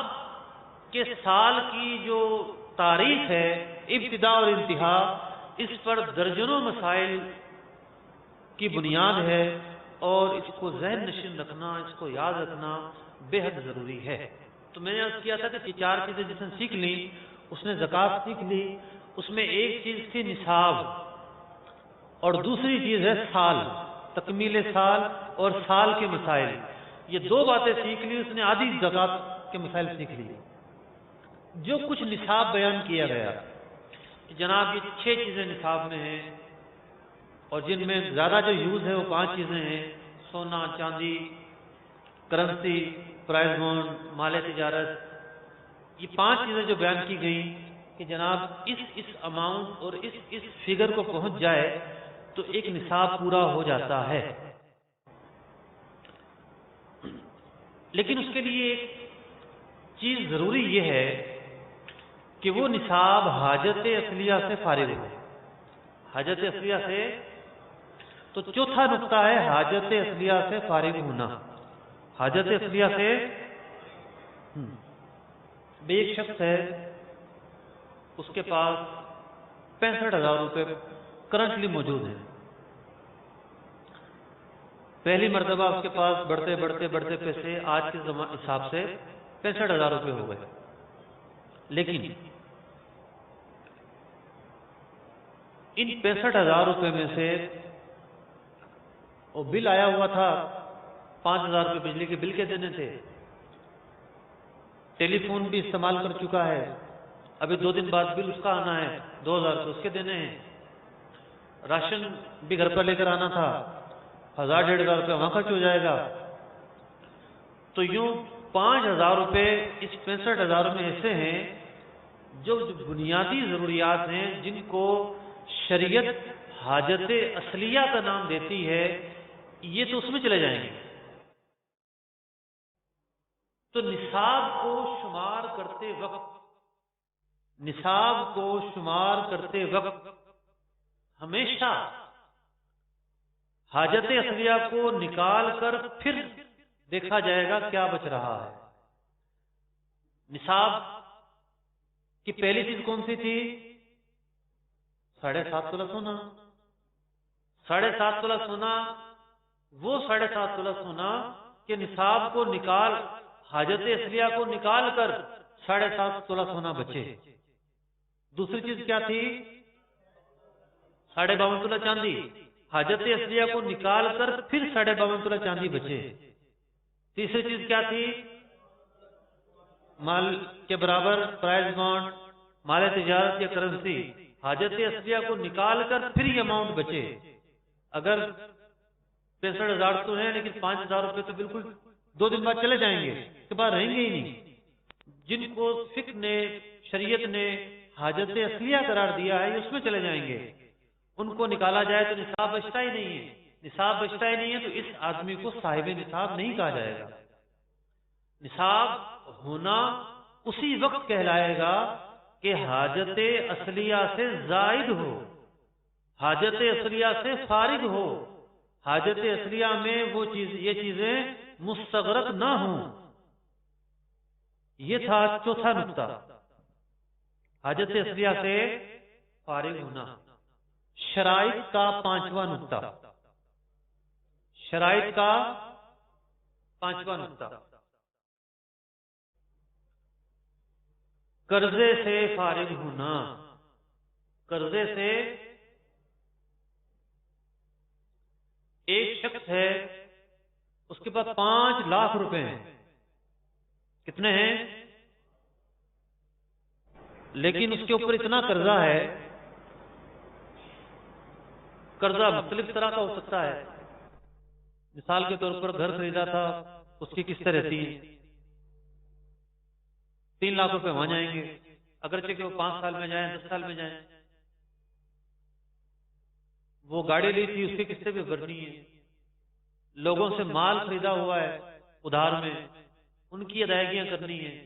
کے سال کی جو تاریخ ہے، ابتدا اور انتہا، اس پر درجنوں مسائل کی بنیاد ہے، اور اس کو ذہن نشین رکھنا، اس کو یاد رکھنا بے حد ضروری ہے۔ تو میں نے عرض کیا تھا کہ 4 چیزیں جس نے سیکھ لی، اس نے زکوٰۃ سیکھ لی، اس میں ایک چیز تھی نصاب، اور دوسری چیز ہے سال، تکمیل سال اور سال کے مسائل۔ یہ 2 باتیں سیکھ لی، اس نے آدھی زکوٰۃ کے مسائل سیکھ لی۔ جو کچھ نصاب بیان کیا گیا، جناب یہ 6 چیزیں نصاب میں ہیں، اور جن میں زیادہ جو یوز ہے وہ 5 چیزیں ہیں: سونا، چاندی، کرنسی، پرائز بانڈ، مال تجارت۔ یہ 5 چیزیں جو بیان کی گئیں کہ جناب اس اماؤنٹ اور اس فگر کو پہنچ جائے تو ایک نصاب پورا ہو جاتا ہے۔ لیکن اس کے لیے چیز ضروری یہ ہے کہ وہ نصاب حاجت اصلیہ سے فارغ ہو. حاجت اصلیہ سے، تو چوتھا نقطہ ہے حاجت اصلیہ سے فارغ ہونا. حاجت اصلیہ سے ایک شخص ہے، اس کے پاس 65,000 روپے کرنٹلی موجود ہیں. پہلی مرتبہ اس کے پاس بڑھتے بڑھتے بڑھتے پیسے آج کے حساب سے 65,000 روپے ہو گئے. لیکن ان 65,000 روپے میں سے وہ بل آیا ہوا تھا، 5,000 روپے بجلی کے بل کے دینے تھے. ٹیلی فون بھی استعمال کر چکا ہے، ابھی 2 دن بعد بل اس کا آنا ہے، 2,000 روپے اس کے دینے ہیں. راشن بھی گھر پر لے کر آنا تھا، 1,000-1,500 روپے وہاں خرچ ہو جائے گا. تو یوں 5,000 روپے اس 65,000 میں ایسے ہیں جو بنیادی ضروریات ہیں، جن کو شریعت حاجت اصلیہ کا نام دیتی ہے، یہ تو اس میں چلے جائیں گے. تو نصاب کو شمار کرتے وقت ہمیشہ حاجت اصلیہ کو نکال کر پھر دیکھا جائے گا کیا بچ رہا ہے. نصاب کی پہلی چیز کون سی تھی؟ 7.5 تولہ سونا. 7.5 تولہ سونا، وہ 7.5 تولہ سونا کے نصاب کو نکال، حاجت اصلیہ کو نکال کر 7.5 تولہ سونا بچے. دوسری چیز کیا تھی؟ 52.5 تولہ چاندی. حاجت اصلیہ کو نکال کر پھر 52.5 تولہ چاندی بچے. تیسری چیز کیا تھی؟ مال کے برابر پرائز بانڈ، مال تجارت یا کرنسی. حاجت اصلیہ کو نکال کر پھر یہ اماؤنٹ بچے. اگر 65,000 تو ہیں، لیکن 5,000 روپے تو بالکل 2 دن بعد چلے جائیں گے، اس کے بعد رہیں گے ہی نہیں. جن کو فقہ نے، شریعت نے حاجت اصلیہ قرار دیا ہے، اس میں چلے جائیں گے. ان کو نکالا جائے تو نصاب بچتا ہی نہیں ہے. نصاب بچتا ہی نہیں ہے تو اس آدمی کو صاحب نصاب نہیں کہا جائے گا. نصاب ہونا اسی وقت کہلائے گا کہ حاجت اصلیہ سے زائد ہو، حاجت اصلیہ سے فارغ ہو، حاجت اصلیہ میں یہ چیزیں مستغرق نہ ہوں. یہ تھا چوتھا نقطہ، حاجت اصلیہ سے فارغ ہونا. شرائط کا 5واں نقطہ، شرائط کا 5واں نقطہ، قرضے سے فارغ ہونا. قرضے سے، ایک شخص ہے، اس کے پاس 5 لاکھ روپے ہیں. کتنے ہیں؟ لیکن اس کے اوپر اتنا قرضہ ہے. قرضہ مختلف طرح کا ہو سکتا ہے. مثال کے طور پر گھر خریدا تھا، اس کی قسطیں رہتی ہیں، 3 لاکھ روپے وہاں جائیں گے، اگرچہ کہ وہ 5 سال میں جائیں، 10 سال میں جائیں. وہ گاڑی لی تھی، اس کی قسطیں بھی بھرنی ہے. لوگوں سے مال خریدا ہوا ہے ادھار میں، ان کی ادائیگیاں کرنی ہیں.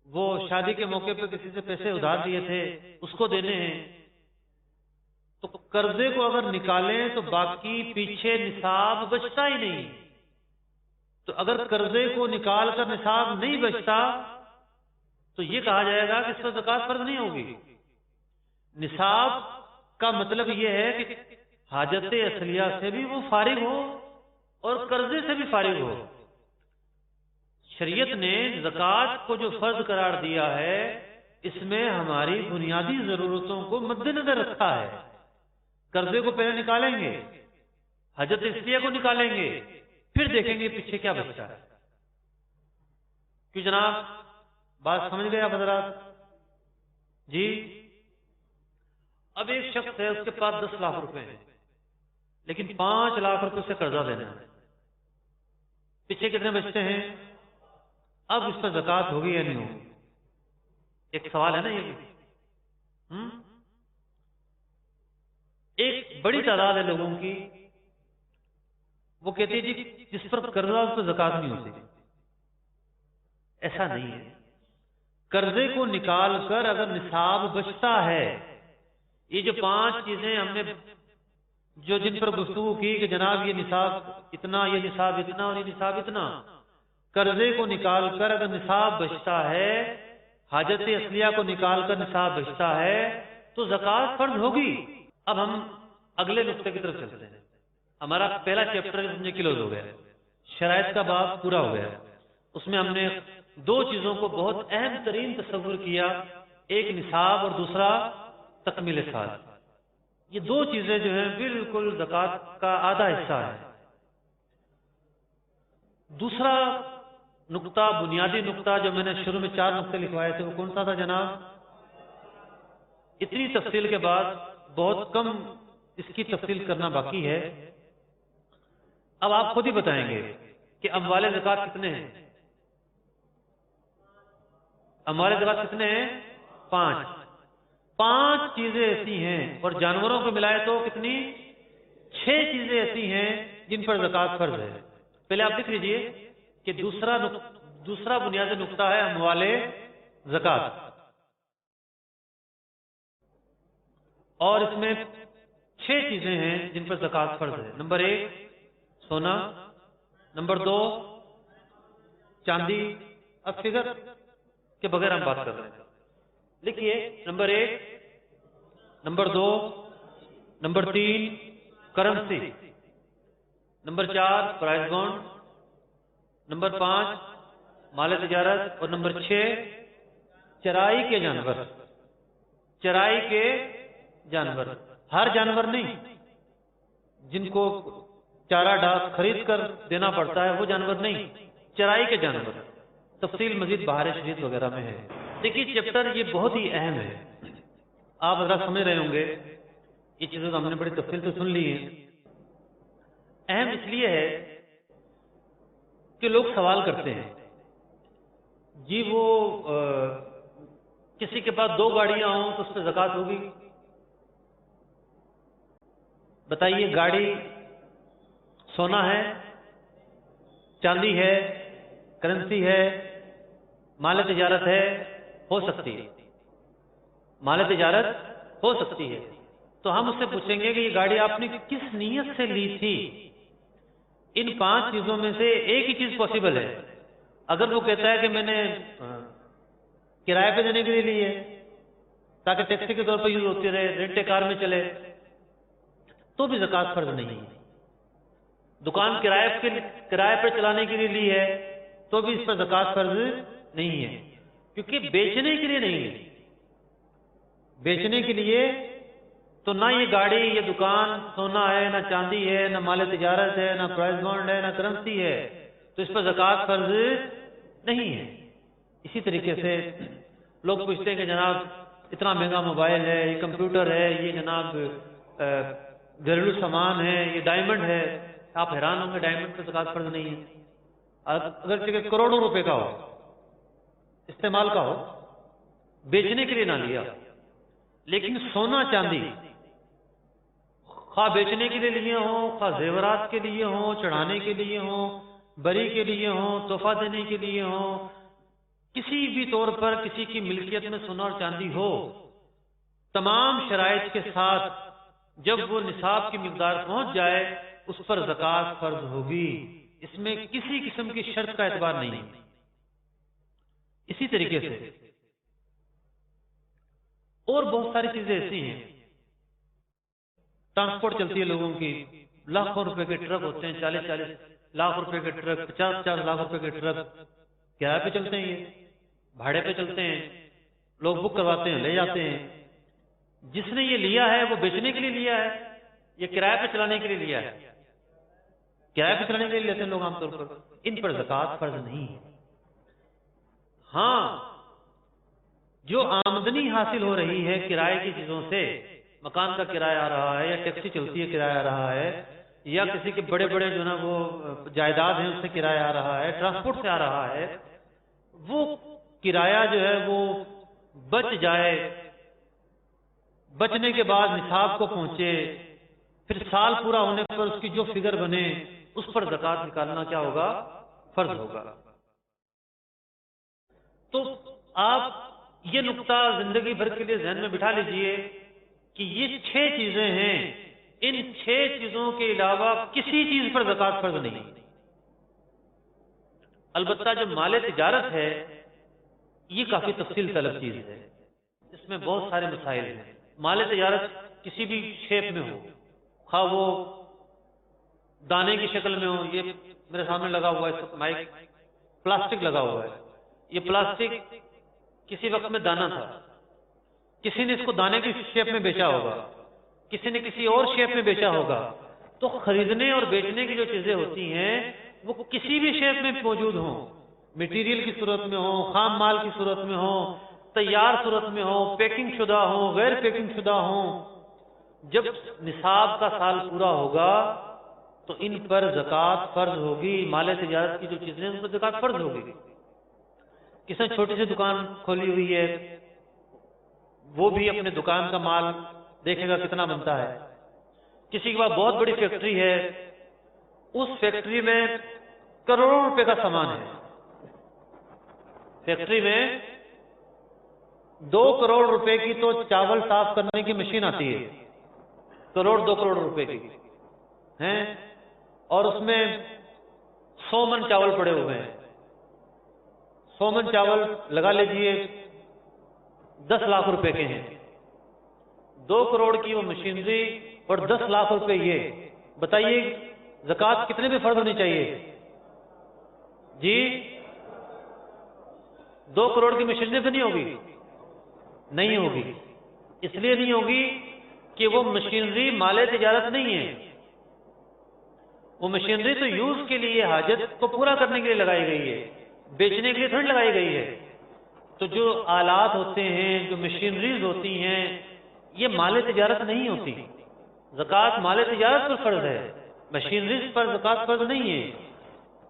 وہ شادی کے موقع پہ کسی سے پیسے ادھار دیے تھے، اس کو دینے ہیں. تو قرضے کو اگر نکالیں تو باقی پیچھے نصاب بچتا ہی نہیں. تو اگر قرضے کو نکال کر نصاب نہیں بچتا تو یہ کہا جائے گا کہ اس پر زکوٰۃ فرض نہیں ہوگی. نصاب کا مطلب یہ ہے کہ حاجت اصلیہ سے بھی وہ فارغ ہو اور قرضے سے بھی فارغ ہو. شریعت نے زکوٰۃ کو جو فرض قرار دیا ہے، اس میں ہماری بنیادی ضرورتوں کو مد نظر رکھا ہے. قرضے کو پہلے نکالیں گے، حاجت اصلیہ کو نکالیں گے، پھر دیکھیں گے پیچھے کیا بچتا ہے. کہ جناب بات سمجھ گئے آپ حضرات؟ جی. اب ایک شخص ہے، اس کے پاس 10 لاکھ روپے ہیں، لیکن 5 لاکھ روپے سے قرضہ دینا ہے. پیچھے کتنے بچتے ہیں؟ اب اس پر زکوٰۃ ہوگی یا نہیں ہوگی؟ ایک سوال ہے نا یہ بھی. ایک بڑی تعداد ہے لوگوں کی، وہ کہتے ہیں جی جس پر قرضہ اس پر زکوٰۃ نہیں ہوتی. ایسا نہیں ہے. قرضے کو نکال کر اگر نصاب بچتا ہے، یہ جو 5 چیزیں ہم نے جو جن پر گفتگو کی کہ جناب یہ نصاب اتنا، یہ نصاب اتنا اور یہ نصاب اتنا، قرضے کو نکال کر اگر نصاب بچتا ہے، حاجت اصلیہ کو نکال کر نصاب بچتا ہے تو زکوٰۃ فرض ہوگی. اب ہم اگلے نقطے کی طرف چلتے ہیں. ہمارا پہلا چیپٹر کلوز ہو گیا، شرائط کا باب پورا ہو گیا. اس میں ہم نے 2 چیزوں کو بہت اہم ترین تصور کیا، ایک نصاب اور دوسرا تکمیل سال. یہ 2 چیزیں جو ہیں بالکل زکوٰۃ کا آدھا حصہ ہے. دوسرا نقطہ، بنیادی نقطہ جو میں نے شروع میں 4 نقطے لکھوائے تھے، وہ کون سا تھا جناب؟ اتنی تفصیل کے بعد بہت کم اس کی تفصیل کرنا باقی ہے. اب آپ خود ہی بتائیں گے کہ اموال زکوٰۃ کتنے ہیں؟ اموال زکوٰۃ کتنے ہیں؟ 5 چیزیں ایسی ہیں، اور جانوروں کو ملائے تو کتنی؟ 6 چیزیں ایسی ہیں جن پر زکوٰۃ فرض ہے. پہلے آپ دیکھ لیجئے کہ دوسرا بنیادی نقطہ ہے اموال زکوٰۃ، اور اس میں 6 چیزیں ہیں جن پر زکوٰۃ فرض ہے. نمبر 1 سونا، نمبر 2 چاندی. اب فگر کے بغیر ہم بات کر رہے ہیں. لکھیے number 1، number 2، number 3 currency, number 4 prize bond, number 5 مال تجارت، اور نمبر 6 چرائی کے جانور. چرائی کے جانور، ہر جانور نہیں، جن کو چارہ ڈاس خرید کر دینا پڑتا ہے وہ جانور نہیں، چرائی کے جانور. تفصیل مزید بہار شریف وغیرہ میں ہے. دیکھیے چیپٹر یہ بہت ہی اہم ہے. آپ ذرا سمجھ رہے ہوں گے، یہ چیزیں تو ہم نے بڑی تفصیل سے سن لی ہیں. اہم اس لیے ہے کہ لوگ سوال کرتے ہیں، جی وہ کسی کے پاس 2 گاڑیاں ہوں تو اس پہ زکوٰۃ ہوگی؟ بتائیے، گاڑی سونا ہے، چاندی ہے، کرنسی ہے، مال تجارت ہے، ہو سکتی ہے، مال تجارت ہو سکتی ہے. تو ہم اس سے پوچھیں گے کہ یہ گاڑی آپ نے کس نیت سے لی تھی؟ ان 5 چیزوں میں سے ایک ہی چیز پاسبل ہے. اگر وہ کہتا ہے کہ میں نے کرائے پہ دینے کے لیے لی ہے تاکہ ٹیکسی کے طور پر یوز ہوتی رہے، رینٹ کار میں چلے، تو بھی زکوٰۃ فرض نہیں ہے. دکان کرائے پر چلانے کے لیے لی ہے تو بھی اس پر زکوٰۃ فرض نہیں ہے، کیونکہ بیچنے کے لیے نہیں ہے. بیچنے کے لیے تو نہ یہ گاڑی، یہ دکان سونا ہے، نہ چاندی ہے، نہ مال تجارت ہے، نہ پرائز بانڈ ہے، نہ کرنسی ہے، تو اس پر زکوٰۃ فرض نہیں ہے. اسی طریقے سے لوگ پوچھتے ہیں کہ جناب اتنا مہنگا موبائل ہے، یہ کمپیوٹر ہے، یہ جناب گھریلو سامان ہے، یہ ڈائمنڈ ہے. آپ حیران ہوں گے ڈائمنڈ پہ زکوٰۃ فرض نہیں ہے. اگر کروڑوں روپے کا ہو، استعمال کا ہو، بیچنے کے لیے نہ لیا. لیکن سونا چاندی خواہ بیچنے کے لیے لیے ہوں، خواہ زیورات کے لیے ہوں، چڑھانے کے لیے ہوں، بری کے لیے ہوں، تحفہ دینے کے لیے ہوں، کسی بھی طور پر کسی کی ملکیت میں سونا اور چاندی ہو، تمام شرائط کے ساتھ جب وہ نصاب کی مقدار پہنچ جائے اس پر زکوٰۃ فرض ہوگی. اس میں کسی قسم کی شرط کا اعتبار نہیں. اسی طریقے سے اور بہت ساری چیزیں ایسی ہیں. ٹرانسپورٹ چلتی ہے لوگوں کی، لاکھوں روپے کے ٹرک ہوتے ہیں، 40 لاکھ روپے کے ٹرک، 50 لاکھ روپے کے ٹرک کرایہ پہ چلتے ہیں، یہ بھاڑے پہ چلتے ہیں. لوگ بک کرواتے ہیں، لے جاتے ہیں. جس نے یہ لیا ہے وہ بیچنے کے لیے لیا ہے، یہ کرایہ پہ چلانے کے لیے لیا ہے. کرایہ پہ چلانے کے لیے لیتے ہیں لوگ عام طور پر. ان پر زکوٰۃ فرض نہیں ہے. ہاں، جو آمدنی حاصل ہو رہی ہے کرائے کی چیزوں سے، مکان کا کرایہ آ رہا ہے، یا ٹیکسی چلتی ہے کرایہ آ رہا ہے، یا کسی کے بڑے بڑے جو نا وہ جائیداد ہیں اس سے کرایہ آ رہا ہے، ٹرانسپورٹ سے آ رہا ہے، وہ کرایہ جو ہے وہ بچ جائے، بچنے کے بعد نصاب کو پہنچے، پھر سال پورا ہونے پر اس کی جو فگر بنے اس پر زکوٰۃ نکالنا کیا ہوگا؟ فرض ہوگا. تو آپ یہ نقطہ زندگی بھر کے لیے ذہن میں بٹھا لیجئے کہ یہ 6 چیزیں ہیں، ان 6 چیزوں کے علاوہ کسی چیز پر زکوٰۃ فرض نہیں۔ البتہ جو مال تجارت ہے یہ کافی تفصیل طلب چیز ہے، اس میں بہت سارے مسائل ہیں۔ مال تجارت کسی بھی شیپ میں ہو، خواہ وہ دانے کی شکل میں ہو، یہ میرے سامنے لگا ہوا ہے مائک، پلاسٹک لگا ہوا ہے، یہ پلاسٹک کسی وقت میں دانا تھا، کسی نے اس کو دانے کی شیپ میں بیچا ہوگا، کسی نے کسی اور شیپ میں بیچا ہوگا۔ تو خریدنے اور بیچنے کی جو چیزیں ہوتی ہیں وہ کسی بھی شیپ میں موجود ہوں، میٹیریل کی صورت میں ہوں، خام مال کی صورت میں ہوں، تیار صورت میں ہوں، پیکنگ شدہ ہوں، غیر پیکنگ شدہ ہوں، جب نصاب کا سال پورا ہوگا تو ان پر زکوٰۃ فرض ہوگی۔ مال تجارت کی جو چیزیں ہیں ان پر زکوٰۃ فرض ہوگی۔ کسی نے چھوٹی سی دکان کھولی ہوئی ہے، وہ بھی اپنے دکان کا مال دیکھے گا کتنا بنتا ہے۔ کسی کے پاس بہت بڑی فیکٹری ہے، اس فیکٹری میں کروڑوں روپے کا سامان ہے، فیکٹری میں 2 کروڑ روپے کی تو چاول صاف کرنے کی مشین آتی ہے، 2 کروڑ روپے کی ہیں، اور اس میں 100 من چاول پڑے ہوئے ہیں۔ 100 من چاول لگا لیجئے 10 لاکھ روپے کے ہیں، 2 کروڑ کی وہ مشینری اور 10 لاکھ روپے، یہ بتائیے زکوٰۃ کتنے میں فرض ہونی چاہیے جی؟ 2 کروڑ کی مشینری تو نہیں ہوگی، نہیں ہوگی۔ اس لیے نہیں ہوگی کہ وہ مشینری مال تجارت نہیں ہے، وہ مشینری تو یوز کے لیے، حاجت کو پورا کرنے کے لیے لگائی گئی ہے، بیچنے کے لیے تھوڑی لگائی گئی ہے۔ تو جو آلات ہوتے ہیں، جو مشینریز ہوتی ہیں، یہ مال تجارت نہیں ہوتی۔ زکوٰۃ مال تجارت پر فرض ہے، مشینریز پر زکوٰۃ فرض نہیں ہے۔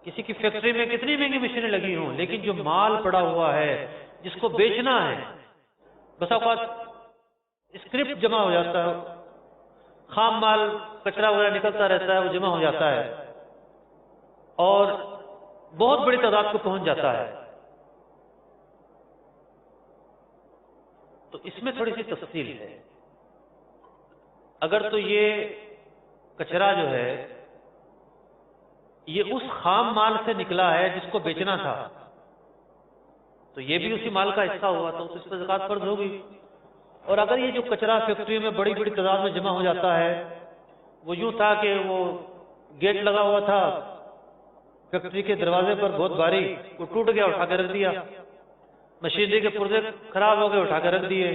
کسی کی فیکٹری میں کتنی مہنگی مشینیں لگی ہوں، لیکن جو مال پڑا ہوا ہے جس کو بیچنا ہے، بس اوقات اسکرپٹ جمع ہو جاتا ہے، خام مال کچرا وغیرہ نکلتا رہتا ہے، وہ جمع ہو جاتا ہے اور بہت بڑی تعداد کو پہنچ جاتا ہے۔ تو اس میں تھوڑی سی تفصیل ہے۔ اگر تو یہ کچرا جو ہے یہ اس خام مال سے نکلا ہے جس کو بیچنا تھا، تو یہ بھی اسی مال کا حصہ ہوا، تو اس پر زکوٰۃ فرض ہوگی۔ اور اگر یہ جو کچرا فیکٹری میں بڑی بڑی تعداد میں جمع ہو جاتا ہے، وہ یوں تھا کہ وہ گیٹ لگا ہوا تھا فیکٹری کے دروازے پر بہت بھاری، وہ ٹوٹ گیا، اٹھا کے رکھ دیا، مشینری کے پرزے خراب ہو گئے، اٹھا کے رکھ دیے،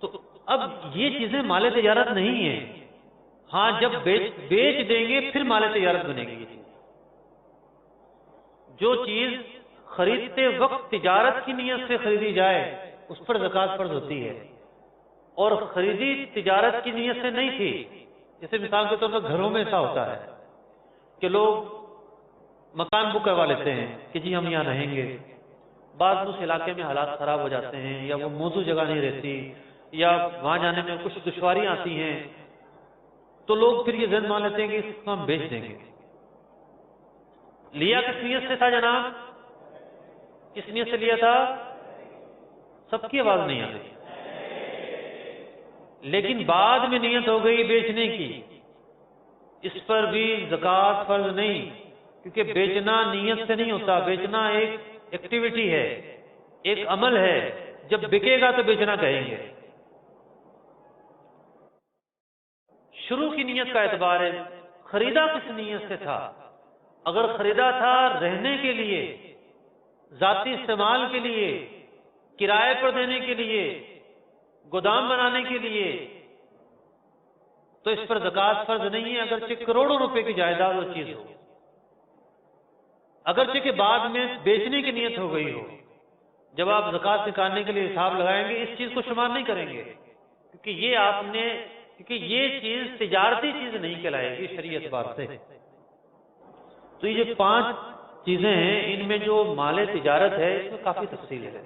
تو اب یہ چیزیں مال تجارت نہیں ہیں۔ ہاں جب بیچ دیں گے پھر مال تجارت بنے گی۔ جو چیز خریدتے وقت تجارت کی نیت سے خریدی جائے اس پر زکوٰۃ فرض ہوتی ہے، اور خریدی تجارت کی نیت سے نہیں تھی، جیسے مثال کے طور پر گھروں میں ایسا ہوتا ہے کہ لوگ مکان بک کروا لیتے ہیں کہ جی ہم یہاں رہیں گے، بعض اس علاقے میں حالات خراب ہو جاتے ہیں، یا وہ موزوں جگہ نہیں رہتی، یا وہاں جانے میں کچھ دشواریاں آتی ہیں، تو لوگ پھر یہ ذہن مان لیتے ہیں کہ اس کو ہم بیچ دیں گے۔ لیا کس نیت سے تھا جناب؟ کس نیت سے لیا تھا؟ سب کی آواز نہیں آ رہی، لیکن بعد میں نیت ہو گئی بیچنے کی، اس پر بھی زکوٰۃ فرض نہیں، کیونکہ بیچنا نیت سے نہیں ہوتا، بیچنا ایک ایکٹیویٹی ہے، ایک عمل ہے، جب بکے گا تو بیچنا کہیں گے۔ شروع کی نیت کا اعتبار ہے، خریدا کس نیت سے تھا؟ اگر خریدا تھا رہنے کے لیے، ذاتی استعمال کے لیے، کرائے پر دینے کے لیے، گودام بنانے کے لیے، تو اس پر زکوٰۃ فرض نہیں ہے، اگرچہ کروڑوں روپے کی جائیداد وہ چیز ہو، اگرچہ کہ بعد میں بیچنے کی نیت ہو گئی ہو، جب آپ زکوٰۃ نکالنے کے لیے حساب لگائیں گے اس چیز کو شمار نہیں کریں گے، کیونکہ یہ چیز تجارتی چیز نہیں کہلائے گی شرعی اعتبار سے۔ تو یہ جو 5 چیزیں ہیں، ان میں جو مال تجارت ہے اس میں کافی تفصیل ہے۔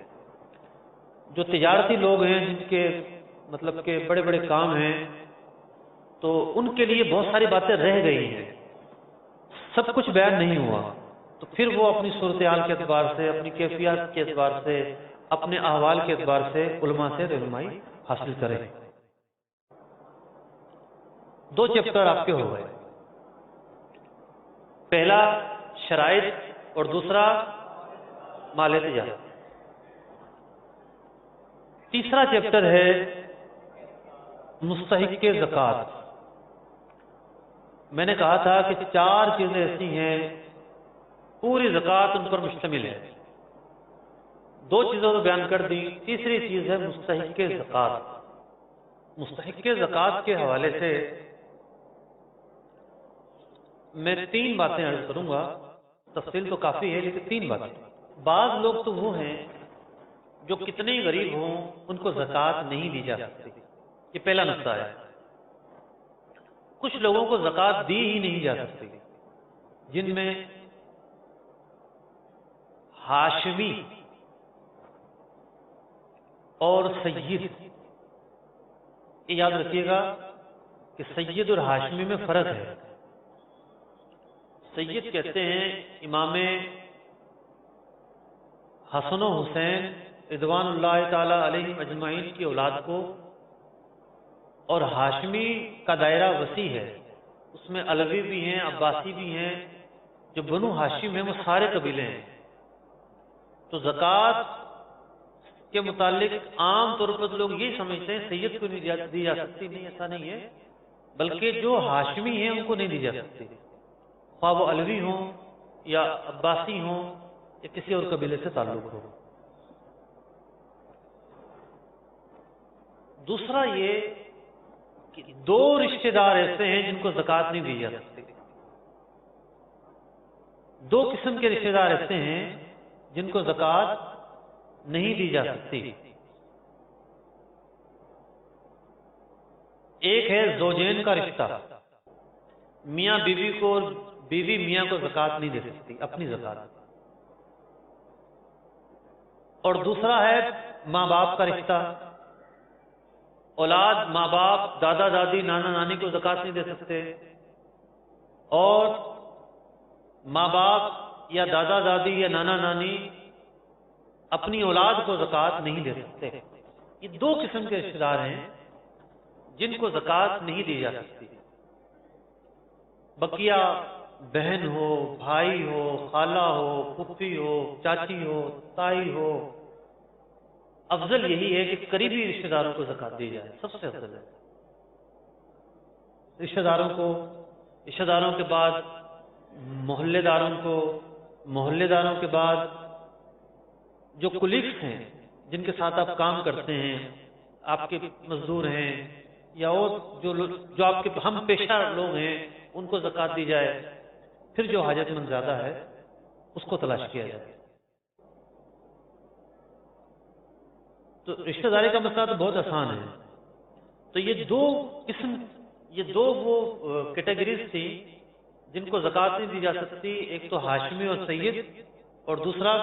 جو تجارتی لوگ ہیں، جن کے مطلب کہ بڑے بڑے کام ہیں، تو ان کے لیے بہت ساری باتیں رہ گئی ہیں، سب کچھ بیان نہیں ہوا۔ تو پھر وہ اپنی صورتحال کے اعتبار سے، اپنی کیفیات کے اعتبار سے، اپنے احوال کے اعتبار سے علماء سے رہنمائی حاصل کرے۔ دو چیپٹر آپ کے ہو گئے، پہلا شرائط اور دوسرا مال تجارت۔ تیسرا چیپٹر ہے مستحق زکوٰۃ۔ میں نے کہا تھا کہ چار چیزیں ایسی ہیں پوری زکوٰۃ ان پر مشتمل ہے، دو چیزوں کو بیان کر دی، تیسری چیز ہے مستحق زکوٰۃ۔ مستحق زکوٰۃ کے حوالے سے میں تین باتیں عرض کروں گا، تفصیل تو کافی ہے لیکن تین باتیں۔ بعض لوگ تو وہ ہیں جو کتنے ہی غریب ہوں ان کو زکوٰۃ نہیں دی جا سکتی، یہ پہلا نقطہ ہے۔ کچھ لوگوں کو زکوٰۃ دی ہی نہیں جا سکتی، جن میں ہاشمی اور سید۔ یہ یاد رکھیے گا کہ سید اور ہاشمی میں فرق ہے۔ سید کہتے ہیں امام حسن و حسین رضوان اللہ تعالی علیہ اجمعین کی اولاد کو، اور ہاشمی کا دائرہ وسیع ہے، اس میں علوی بھی ہیں، عباسی بھی ہیں، جو بنو ہاشم ہیں وہ سارے قبیلے ہیں۔ تو زکوٰۃ کے متعلق عام طور پر لوگ یہ سمجھتے ہیں سید کو نہیں دی جا سکتی، نہیں، ایسا نہیں ہے، بلکہ جو ہاشمی ہیں ان کو نہیں دی جا سکتی، خواہ وہ علوی ہوں یا عباسی ہوں یا کسی اور قبیلے سے تعلق ہو۔ دوسرا یہ کہ دو رشتہ دار ایسے ہیں جن کو زکوٰۃ نہیں دی جا سکتی۔ دو قسم کے رشتہ دار ایسے ہیں جن کو زکوٰۃ نہیں دی جا سکتی۔ ایک ہے زوجین کا رشتہ، میاں بیوی کو، بیوی میاں کو زکوٰۃ نہیں دے سکتی اپنی زکوٰۃ۔ اور دوسرا ہے ماں باپ کا رشتہ، اولاد ماں باپ، دادا دادی، نانا نانی کو زکوٰۃ نہیں دے سکتے، اور ماں باپ یا دادا دادی یا نانا نانی اپنی اولاد کو زکوٰۃ نہیں دے سکتے۔ یہ دو قسم کے رشتہ دار ہیں جن کو زکوٰۃ نہیں دی جا سکتی۔ بقیہ بہن ہو، بھائی ہو، خالہ ہو، پھوپھی ہو، چاچی ہو، تائی ہو، افضل یہی ہے کہ قریبی رشتہ داروں کو زکوٰۃ دی جائے، سب سے افضل ہے۔ رشتہ داروں کو، رشتہ داروں کے بعد محلے داروں کو، محلے داروں کے بعد جو کولیگس ہیں جن کے ساتھ آپ کام کرتے ہیں، آپ کے مزدور ہیں یا اور جو آپ کے ہم پیشہ لوگ ہیں، ان کو زکوٰۃ دی جائے۔ پھر جو حاجت مند زیادہ ہے اس کو تلاش کیا جائے۔ تو رشتہ داری کا مسئلہ تو بہت آسان ہے۔ تو یہ دو قسم، یہ دو وہ کیٹیگریز تھی جن کو زکوٰۃ نہیں دی جا سکتی، ایک تو ہاشمی اور سید، اور دوسرا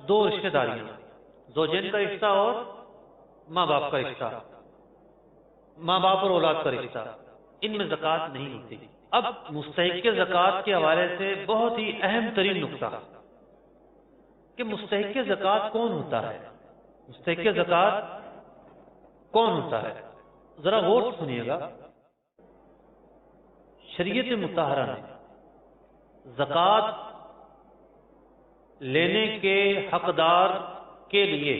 دو رشتہ داریاں، زوجین کا رشتہ اور ماں باپ کا رشتہ، ماں باپ اور اولاد کا رشتہ، ان میں زکوٰۃ نہیں ہوتی۔ اب مستحق زکوٰۃ کے حوالے سے بہت ہی اہم ترین نقطہ کہ مستحق زکوٰۃ کون ہوتا ہے، مستحق زکوٰۃ کون ہوتا ہے؟ ذرا غور سے سنیے گا۔ شریعت مطہرہ نے زکوٰۃ لینے کے حقدار کے لیے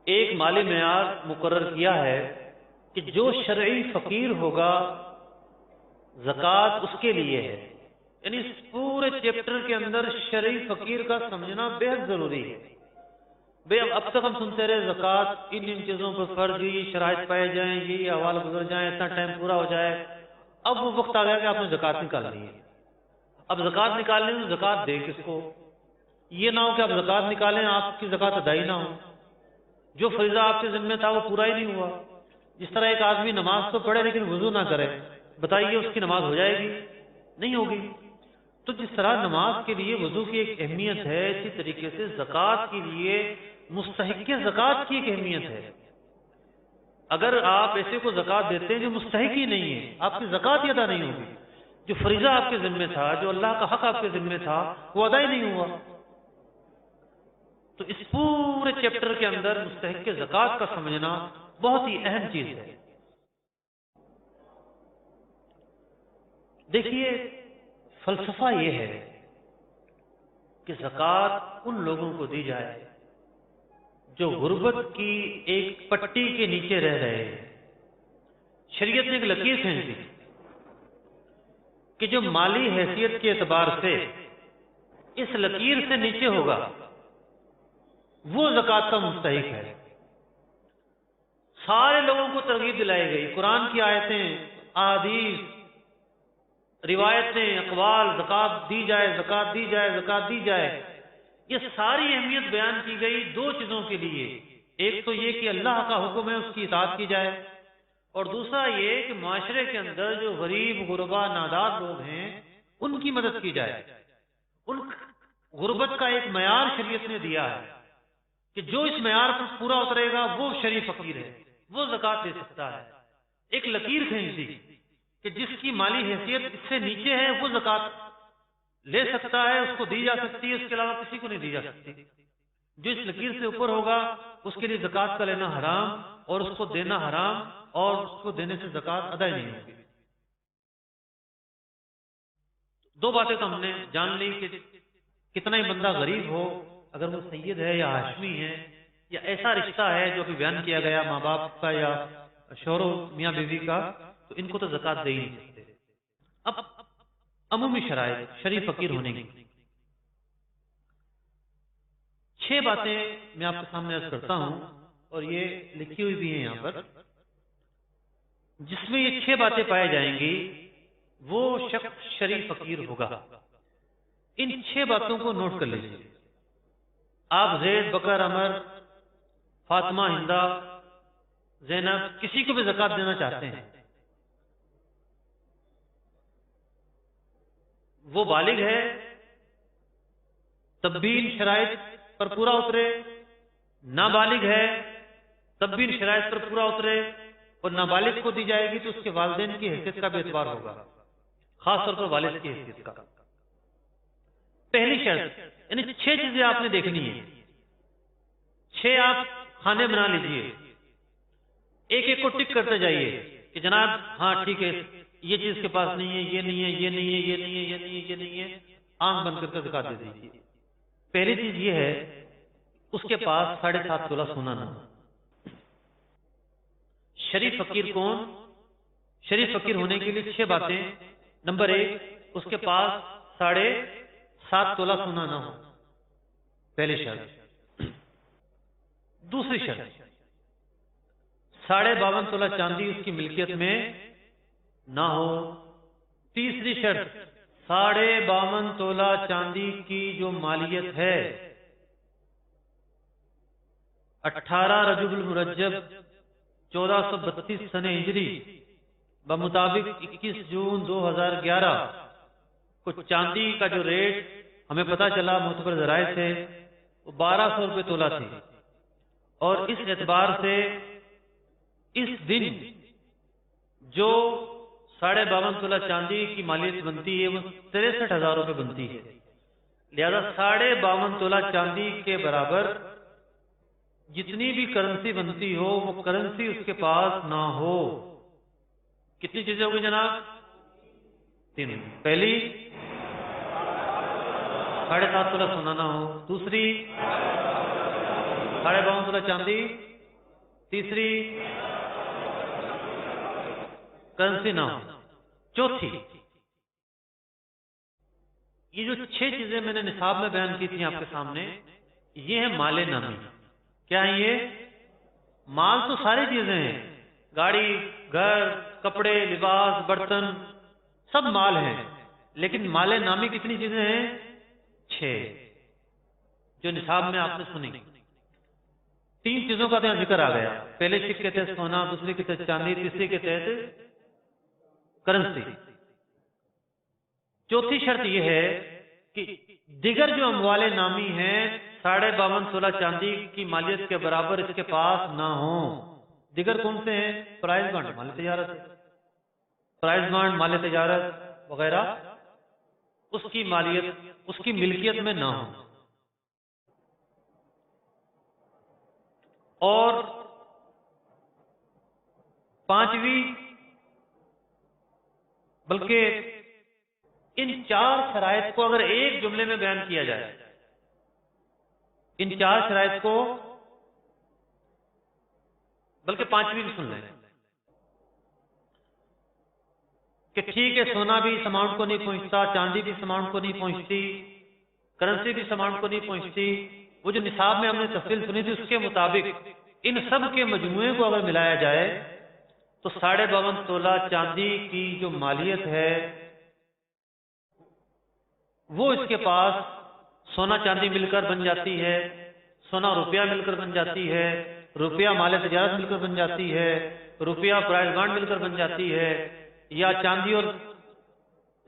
ایک مالی معیار مقرر کیا ہے کہ جو شرعی فقیر ہوگا زکوٰۃ اس کے لیے ہے۔ یعنی اس پورے چیپٹر کے اندر شرعی فقیر کا سمجھنا بہت ضروری ہے۔ اب تک ہم سنتے رہے زکوٰۃ ان چیزوں پر فرض، یہ شرائط پائے جائیں، یہ احوال گزر جائیں، اتنا ٹائم پورا ہو جائے۔ اب وہ وقت آ گیا کہ آپ نے زکوٰۃ نکالنی ہے۔ اب زکوٰۃ نکالنی ہے تو زکوٰۃ دے کس کو؟ یہ نہ ہو کہ آپ زکوٰۃ نکالیں، آپ کی زکوٰۃ ادائی نہ ہو، جو فریضہ آپ کے ذمہ تھا وہ پورا ہی نہیں ہوا۔ جس طرح ایک آدمی نماز تو پڑھے لیکن وضو نہ کرے، بتائیے اس کی نماز ہو جائے گی؟ نہیں ہوگی۔ تو جس طرح نماز کے لیے وضو کی ایک اہمیت ہے، اسی طریقے سے زکوٰۃ کے لیے مستحق زکوٰۃ کی ایک اہمیت ہے۔ اگر آپ ایسے کو زکوٰۃ دیتے ہیں جو مستحق ہی نہیں ہے، آپ کی زکوٰۃ ہی ادا نہیں ہوگی۔ جو فریضہ آپ کے ذمہ تھا، جو اللہ کا حق آپ کے ذمہ تھا، وہ ادا ہی نہیں ہوا۔ تو اس پورے چیپٹر کے اندر مستحق زکوٰۃ کا سمجھنا بہت ہی اہم چیز ہے۔ دیکھیے، فلسفہ یہ ہے کہ زکوٰۃ ان لوگوں کو دی جائے جو غربت کی ایک پٹی کے نیچے رہ رہے ہیں۔ شریعت نے ایک لکیر کھینچی کہ جو مالی حیثیت کے اعتبار سے اس لکیر سے نیچے ہوگا وہ زکوٰۃ کا مستحق ہے۔ سارے لوگوں کو ترغیب دلائی گئی، قرآن کی آیتیں، احادیث، روایتیں، اقوال، زکوٰۃ دی جائے، زکوٰۃ دی جائے، زکوٰۃ دی جائے۔ یہ ساری اہمیت بیان کی گئی دو چیزوں کے لیے، ایک تو یہ کہ اللہ کا حکم ہے اس کی اطاعت کی جائے، اور دوسرا یہ کہ معاشرے کے اندر جو غریب، غربا، نادار لوگ ہیں ان کی مدد کی جائے۔ ان غربت کا ایک معیار شریعت نے دیا ہے کہ جو اس معیار پر پورا اترے گا وہ شریف فقیر ہے، وہ زکوٰۃ دے سکتا ہے۔ ایک لکیر کھینچ دی کہ جس کی مالی حیثیت اس سے نیچے ہے وہ زکوٰۃ لے سکتا ہے، اس کو دی جا سکتی ہے، اس کے علاوہ کسی کو نہیں دی جا سکتی۔ جو اس لکیر سے اوپر ہوگا اس کے لیے زکوٰۃ کا لینا حرام، اور اس کو دینا حرام، اور اس کو دینے سے زکوٰۃ ادا ہی نہیں ہوگی۔ دو باتیں تو ہم نے جان لی کہ کتنا ہی بندہ غریب ہو، اگر وہ سید ہے یا ہاشمی ہے یا ایسا رشتہ ہے جو ابھی بیان کیا گیا ماں باپ کا یا شوہر و میاں بیوی کا، تو ان کو تو زکوٰۃ دے ہی نہیں سکتے۔ اب عمومی شرائط شریف فقیر ہونے کی 6 باتیں میں آپ کے سامنے عرض کرتا ہوں، اور یہ لکھی ہوئی بھی ہیں یہاں پر، جس میں یہ 6 باتیں پائی جائیں گی وہ شخص شریف فقیر ہوگا۔ ان 6 باتوں کو نوٹ کر لیجیے۔ آپ زید، بکر، عمر، فاطمہ، ہندہ، زینب، کسی کو بھی زکوٰۃ دینا چاہتے ہیں، وہ بالغ ہے، تب بھی ان شرائط پر پورا اترے، نابالغ ہے تب بھی ان شرائط پر پورا اترے، اور نابالغ کو دی جائے گی تو اس کے والدین کی حیثیت کا بھی اعتبار ہوگا، خاص طور پر والد کی حیثیت کا۔ پہلی شرط، یعنی 6 چیزیں آپ نے دیکھنی ہیں، 6 آپ کھانے بنا لیجئے، ایک ایک کو ٹک کرتے جائیے کہ جناب ہاں ٹھیک ہے، یہ چیز کے پاس نہیں ہے، یہ نہیں ہے، یہ نہیں ہے، یہ نہیں ہے، یہ نہیں ہے، یہ نہیں ہے، آنکھ بند کر کے زکوٰۃ دے دیجیے۔ پہلی چیز یہ ہے اس کے پاس 7.5 تولہ سونا نہ ہو۔ شریف فقیر کون؟ شریف فقیر ہونے کے لیے 6 باتیں۔ نمبر 1، اس کے پاس 7.5 تولہ سونا نہ ہو، پہلی شرط۔ دوسری شرط، 52.5 تولہ چاندی اس کی ملکیت میں نہ ہو۔ تیسری شرط، 52.5 تولہ چاندی کی جو مالیت ہے 18 رجب المرجب 1432 سنہ ہجری بمطابق 21 جون 2011 کو چاندی کا جو ریٹ ہمیں پتا چلا معتبر ذرائع سے وہ 1200 روپے تولہ تھی، اور اس اعتبار سے اس دن جو 52.5 تولہ چاندی کی مالیت بنتی ہے وہ 63,000 روپے بنتی ہے۔ لہذا 52.5 تولہ چاندی کے برابر جتنی بھی کرنسی بنتی ہو وہ کرنسی اس کے پاس نہ ہو۔ کتنی چیزیں ہوگی جناب؟ 3۔ پہلی 7.5 تولہ سونا نہ ہو، دوسری 52.5 تولہ چاندی، تیسری کرنسی نہ ہو، چوتھی یہ جو 6 چیزیں میں نے نصاب میں بیان کی تھی آپ کے سامنے، یہ ہے مال نامی۔ کیا ہے یہ؟ مال تو ساری چیزیں ہیں، گاڑی، گھر، کپڑے، لباس، برتن، سب مال ہیں، لیکن مال نامی کتنی چیزیں ہیں؟ 6، جو نصاب میں آپ نے سنی۔ 3 چیزوں کا تو ذکر آ گیا، پہلے شک کے تحت سونا، دوسری کے تحت چاندی، تیسری کے تحت کرنسی۔ چوتھی شرط یہ ہے کہ دیگر جو اموال نامی ہیں 52.5 تولہ چاندی کی مالیت کے برابر اس کے پاس نہ ہوں۔ دیگر کون سے ہیں؟ پرائز بانڈ، مال تجارت، پرائز بانڈ، مال تجارت، وغیرہ اس کی مالیت، اس کی ملکیت میں نہ ہو. اور پانچویں، بلکہ ان چار شرائط کو اگر ایک جملے میں بیان کیا جائے، ان چار شرائط کو، بلکہ پانچویں بھی سن لیں کہ ٹھیک ہے سونا بھی اس اماؤنٹ کو نہیں پہنچتا، چاندی بھی اس اماؤنٹ کو نہیں پہنچتی، کرنسی بھی اس اماؤنٹ کو نہیں پہنچتی، وہ جو نصاب میں ہم نے تفصیل سنی تھی اس کے مطابق ان سب کے مجموعے کو اگر ملایا جائے تو 52.5 تولہ چاندی کی جو مالیت ہے وہ اس کے پاس سونا چاندی مل کر بن جاتی ہے، سونا روپیہ مل کر بن جاتی ہے، روپیہ مال تجارت مل کر بن جاتی ہے، روپیہ پرائز بانڈ مل کر بن جاتی ہے، یا چاندی اور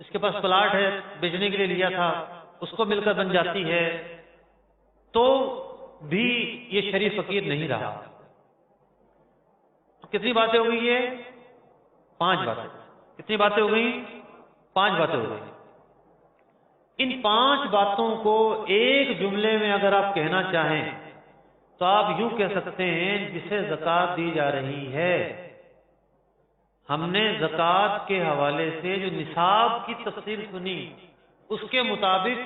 اس کے پاس پلاٹ ہے بیچنے کے لیے لیا تھا اس کو مل کر بن جاتی ہے، تو بھی یہ شریف فقیر نہیں رہا. کتنی باتیں ہو گئی؟ یہ 5 باتیں. کتنی باتیں ہو گئی؟ 5 باتیں ہو گئی. ان 5 باتوں کو ایک جملے میں اگر آپ کہنا چاہیں تو آپ یوں کہہ سکتے ہیں جسے زکوٰۃ دی جا رہی ہے، ہم نے زکوٰۃ کے حوالے سے جو نصاب کی تفصیل سنی اس کے مطابق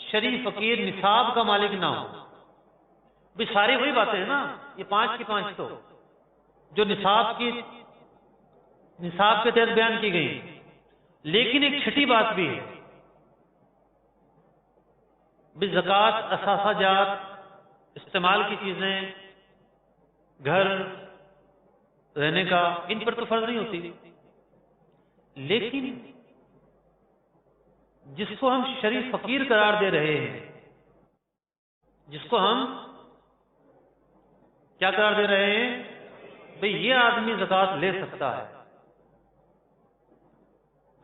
شریف فقیر نصاب کا مالک نہ ہو. بھی ساری وہی باتیں ہیں نا، یہ 5 کی 5 تو جو نصاب کے تحت بیان کی گئی. لیکن ایک چھٹی بات بھی ہے، بھی زکوٰۃ اثاثہ جات، استعمال کی چیزیں، گھر رہنے کا، ان پر تو فرض نہیں ہوتی. لیکن جس کو ہم شریف فقیر قرار دے رہے ہیں، جس کو ہم کیا قرار دے رہے ہیں؟ بھئی یہ آدمی زکوٰۃ لے سکتا ہے.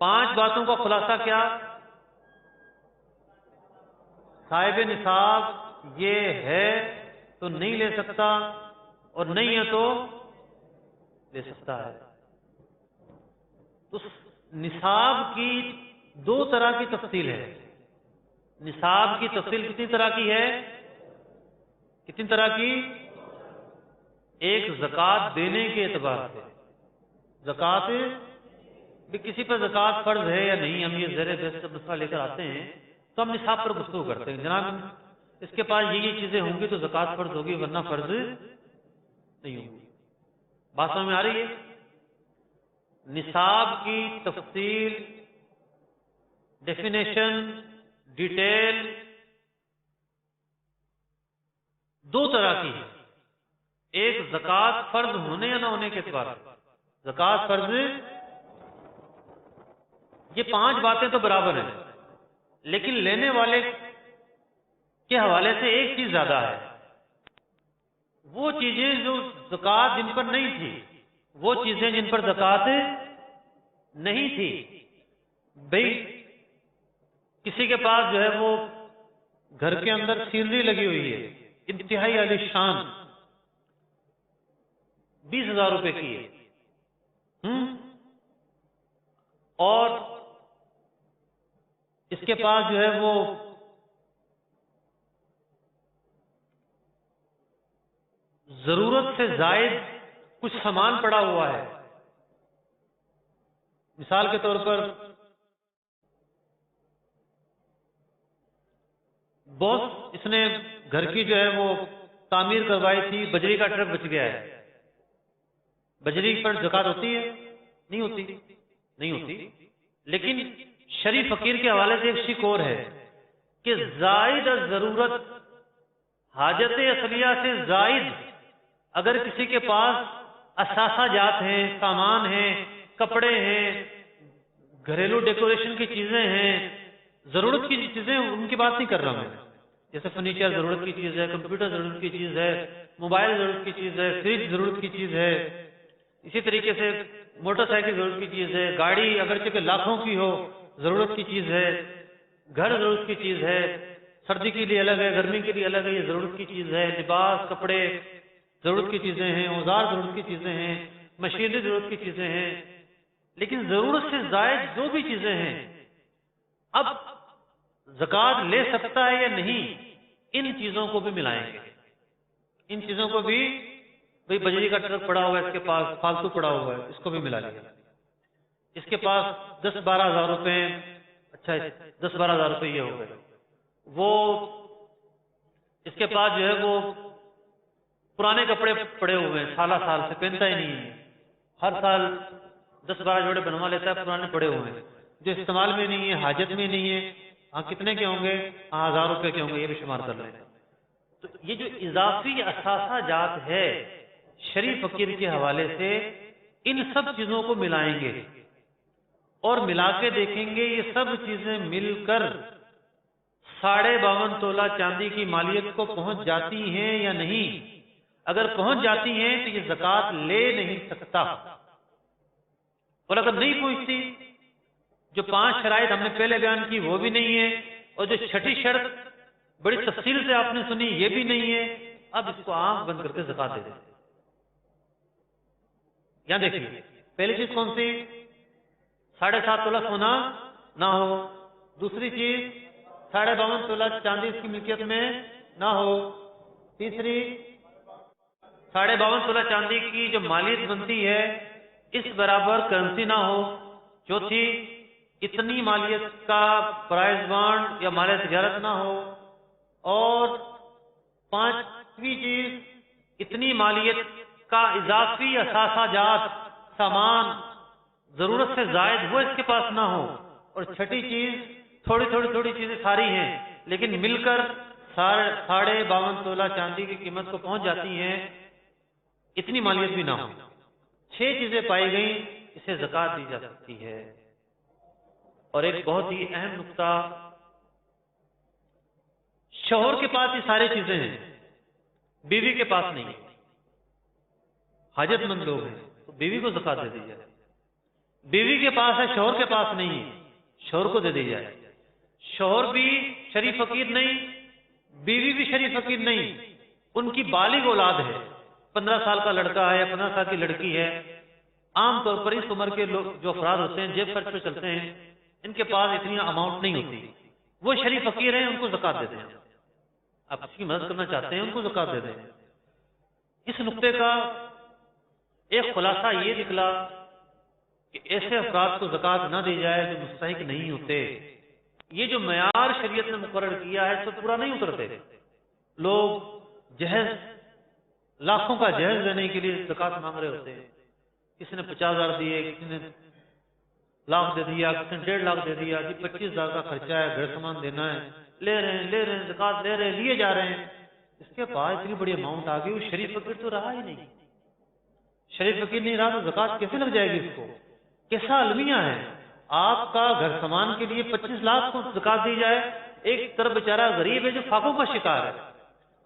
5 باتوں کا خلاصہ کیا؟ صاحب نصاب یہ ہے تو نہیں لے سکتا، اور نہیں ہے تو لے سکتا ہے. تو نصاب کی 2 طرح کی تفصیل ہے. نصاب کی تفصیل کتنی طرح کی ہے؟ کتنی طرح کی؟ ایک زکوٰۃ دینے کے اعتبار سے، زکوٰۃ بھی کسی پر زکوٰۃ فرض ہے یا نہیں، ہم یہ زیر بحث کا مسئلہ لے کر آتے ہیں تو ہم نصاب پر گفتگو کرتے ہیں. جناب اس کے پاس یہ چیزیں ہوں گی تو زکوٰۃ فرض ہوگی ورنہ فرض نہیں ہوگی. بات سمجھ میں آ رہی ہے؟ نصاب کی تفصیل، ڈیفینیشن، ڈیٹیل 2 طرح کی ہے. ایک زکوٰۃ فرض ہونے یا نہ ہونے کے اعتبار سے، زکوٰۃ فرض، یہ 5 باتیں تو برابر ہیں، لیکن لینے والے کے حوالے سے ایک چیز زیادہ ہے. وہ چیزیں جو زکوٰۃ جن پر نہیں تھی، وہ چیزیں جن پر زکوٰۃ نہیں تھی. بھئی کسی کے پاس جو ہے وہ گھر کے اندر سینری لگی ہوئی ہے انتہائی عالی شان، 20,000 روپے کی ہے، اور اس کے پاس جو ہے وہ ضرورت سے زائد کچھ سامان پڑا ہوا ہے. مثال کے طور پر بوس اس نے گھر کی جو ہے وہ تعمیر کروائی تھی، بجری کا ٹرک بچ گیا ہے. بجری پر زکوٰۃ ہوتی ہے؟ نہیں ہوتی، نہیں ہوتی. لیکن شریف فقیر کے حوالے سے ایک شک اور ہے کہ زائد ضرورت، حاجت اصلیہ سے زائد اگر کسی کے پاس اثاثہ جات ہیں، سامان ہیں، کپڑے ہیں، گھریلو ڈیکوریشن کی چیزیں ہیں، ضرورت کی چیزیں، ان کی بات نہیں کر رہا میں. جیسے فرنیچر ضرورت کی چیز ہے، کمپیوٹر ضرورت کی چیز ہے، موبائل ضرورت کی چیز ہے، فریج ضرورت کی چیز ہے، اسی طریقے سے موٹر سائیکل ضرورت کی چیز ہے، گاڑی اگرچہ کہ لاکھوں کی ہو ضرورت کی چیز ہے، گھر ضرورت کی چیز ہے، سردی کے لیے الگ ہے، گرمی کے لیے الگ ہے، یہ ضرورت کی چیز ہے. لباس، کپڑے ضرورت کی چیزیں ہیں، اوزار ضرورت کی چیزیں ہیں، مشینری ضرورت کی چیزیں ہیں. لیکن ضرورت سے زائد جو بھی چیزیں ہیں اب زکوٰۃ لے سکتا ہے یا نہیں، ان چیزوں کو بھی ملائیں گے۔ ان چیزوں کو بھی، بھئی بجری کا ٹرک پڑا ہوا ہے اس کے پاس، فالتو پڑا ہوا ہے، اس کو بھی ملا لیا۔ اس کے پاس 10-12 ہزار روپے، اچھا 10-12 ہزار روپے یہ ہو گئے، وہ اس کے پاس جو ہے وہ پرانے کپڑے پڑے ہوئے ہیں، سالہ سال سے پہنتا ہی نہیں ہے، ہر سال 10-12 جوڑے بنوا لیتا ہے، پرانے پڑے ہوئے ہیں جو استعمال میں نہیں ہے، حاجت میں نہیں ہے۔ ہاں کتنے کے ہوں گے؟ 1000 روپے کے ہوں گے، یہ بھی شمار کر لیں۔ تو یہ جو اضافی اثاثہ جات ہے شریف فقیر کے حوالے سے، ان سب چیزوں کو ملائیں گے اور ملا کے دیکھیں گے یہ سب چیزیں مل کر 52.5 تولہ چاندی کی مالیت کو پہنچ جاتی ہیں یا نہیں۔ اگر پہنچ جاتی ہیں تو یہ زکوٰۃ لے نہیں سکتا، اور اگر نہیں پہنچتی، جو 5 شرائط ہم نے پہلے بیان کی وہ بھی نہیں ہے، اور جو چھٹی شرط بڑی تفصیل سے آپ نے سنی یہ بھی نہیں ہے، اب اس کو آنکھ بند کر کے زکوٰۃ دے دیں۔ یہاں دیکھیے پہلی چیز کون سی؟ 7.5 تولہ سونا نہ ہو۔ دوسری چیز 52.5 تولہ چاندی اس کی ملکیت میں نہ ہو۔ تیسری 52.5 تولہ چاندی کی جو مالیت بنتی ہے اس برابر کرنسی نہ ہو۔ چوتھی اتنی مالیت کا پرائز بانڈ یا مال تجارت نہ ہو۔ اور 5ویں چیز اتنی مالیت کا اضافی اثاثہ جات، سامان ضرورت سے زائد وہ اس کے پاس نہ ہو۔ اور چھٹی چیز تھوڑی چیزیں ساری ہیں لیکن مل کر 52.5 تولہ چاندی کی قیمت کو پہنچ جاتی ہیں، اتنی مالیت بھی نہ ہو۔ 6 چیزیں پائی گئیں، اسے زکوٰۃ دی جا سکتی ہے۔ اور ایک بہت ہی اہم نقطہ، شوہر کے پاس یہ ساری چیزیں ہیں، بیوی کے پاس نہیں۔ حاجت مند لوگ ہیں تو بیوی کو زکوٰۃ دے دی جائے۔ بیوی کے پاس ہے، شوہر کے پاس نہیں، شوہر کو دے دی جائے۔ شوہر بھی شریف فقیر نہیں، بیوی بھی شریف فقیر نہیں، ان کی بالغ اولاد ہے، 15 سال کا لڑکا ہے یا 15 سال کی لڑکی ہے۔ عام طور پر اس عمر کے لوگ جو افراد ہوتے ہیں جیب خرچ پہ چلتے ہیں، ان کے پاس اتنی اماؤنٹ نہیں ہوتی، وہ شریف فقیر ہیں، ان کو زکوٰۃ دے دیں۔ آپ اس کی مدد کرنا چاہتے ہیں ان کو زکوٰۃ دے دیں۔ اس نقطے کا ایک خلاصہ یہ نکلا کہ ایسے افراد کو زکوٰۃ نہ دی جائے جو مستحق نہیں ہوتے۔ یہ جو معیار شریعت نے مقرر کیا ہے اس سے پورا نہیں اترتے لوگ، جہیز لاکھوں کا جہیز دینے کے لیے زکوٰۃ مانگ رہے ہوتے ہیں۔ کسی نے 50,000 دیے، کسی نے لاکھ دے دیا، کسی نے 1.5 لاکھ دے دیا، جی 25,000 کا خرچہ ہے، گھر سامان دینا ہے، لے رہے ہیں زکوٰۃ لے رہے ہیں، لیے جا رہے ہیں۔ اس کے بعد اتنی بڑی اماؤنٹ آ گئی، وہ شریف فقیر تو رہا ہی نہیں۔ شریف فقیر نہیں رہا تو زکوٰۃ کیسے لگ جائے گی اس کو؟ کیسا المیہ ہے؟ آپ کا گھر سامان کے لیے 25 لاکھ کو زکوٰۃ دی جائے، ایک طرف بیچارہ غریب ہے جو فاقوں کا شکار ہے،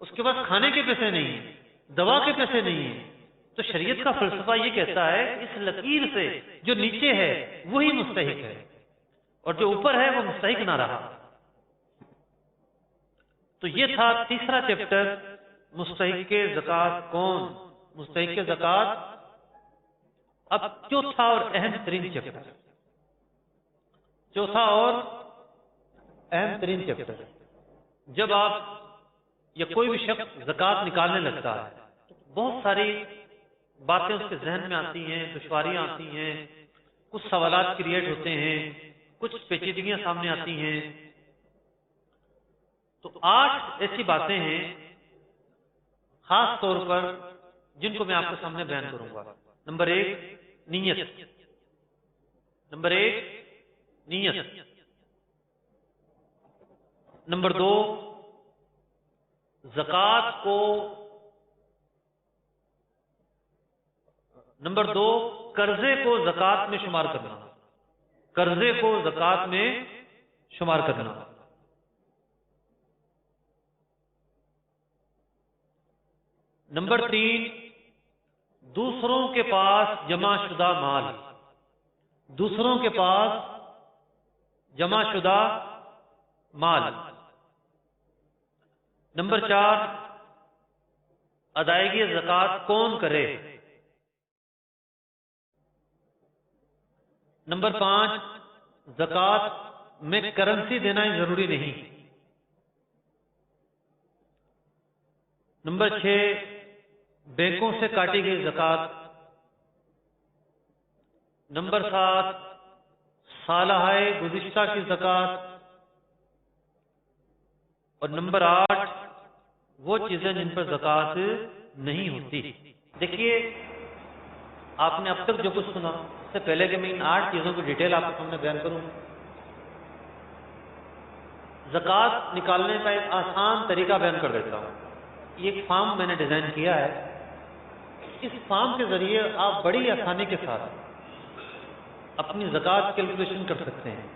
اس کے پاس کھانے کے پیسے نہیں ہیں، دوا کے پیسے نہیں ہیں۔ تو شریعت کا فلسفہ یہ کہتا ہے اس لکیر سے جو نیچے ہے وہی مستحق ہے، اور جو اوپر ہے وہ مستحق نہ رہا۔ تو یہ تھا تیسرا چیپٹر، مستحق زکوٰۃ کون؟ مستحق زکوٰۃ۔ اب چوتھا اور اہم ترین چیپٹر، چوتھا اور اہم ترین چیپٹر، جب آپ یا کوئی بھی شخص زکوٰۃ نکالنے لگتا ہے تو بہت ساری باتیں اس کے ذہن میں آتی ہیں، دشواریاں آتی ہیں، کچھ سوالات کریٹ ہوتے ہیں، کچھ پیچیدگیاں سامنے آتی ہیں۔ تو 8 ایسی باتیں ہیں خاص طور پر جن کو میں آپ کے سامنے بیان کروں گا۔ نمبر 1 نیت، نمبر 1 نیت، نمبر 2 زکوٰۃ کو، نمبر 2 قرضے کو زکوٰۃ میں شمار کرنا، قرضے کو زکوٰۃ میں شمار کرنا۔ نمبر 3 دوسروں کے پاس جمع شدہ مال، دوسروں کے پاس جمع شدہ مال۔ نمبر 4 ادائیگی زکوٰۃ کون کرے؟ نمبر 5، زکوٰۃ میں کرنسی دینا ہی ضروری نہیں۔ نمبر 6، بینکوں سے کاٹی گئی زکوٰۃ۔ نمبر 7، سالہ گزشتہ کی زکوٰۃ۔ اور نمبر 8، وہ چیزیں جن پر زکوٰۃ نہیں ہوتی۔ دیکھیے، آپ نے اب تک جو کچھ سنا، اس سے پہلے کہ میں ان 8 چیزوں کی ڈیٹیل آپ کے سامنے بیان کروں، زکوٰۃ نکالنے کا ایک آسان طریقہ بیان کر دیتا ہوں۔ یہ ایک فارم میں نے ڈیزائن کیا ہے، اس فارم کے ذریعے آپ بڑی آسانی کے ساتھ اپنی زکوٰۃ کیلکولیشن کر سکتے ہیں۔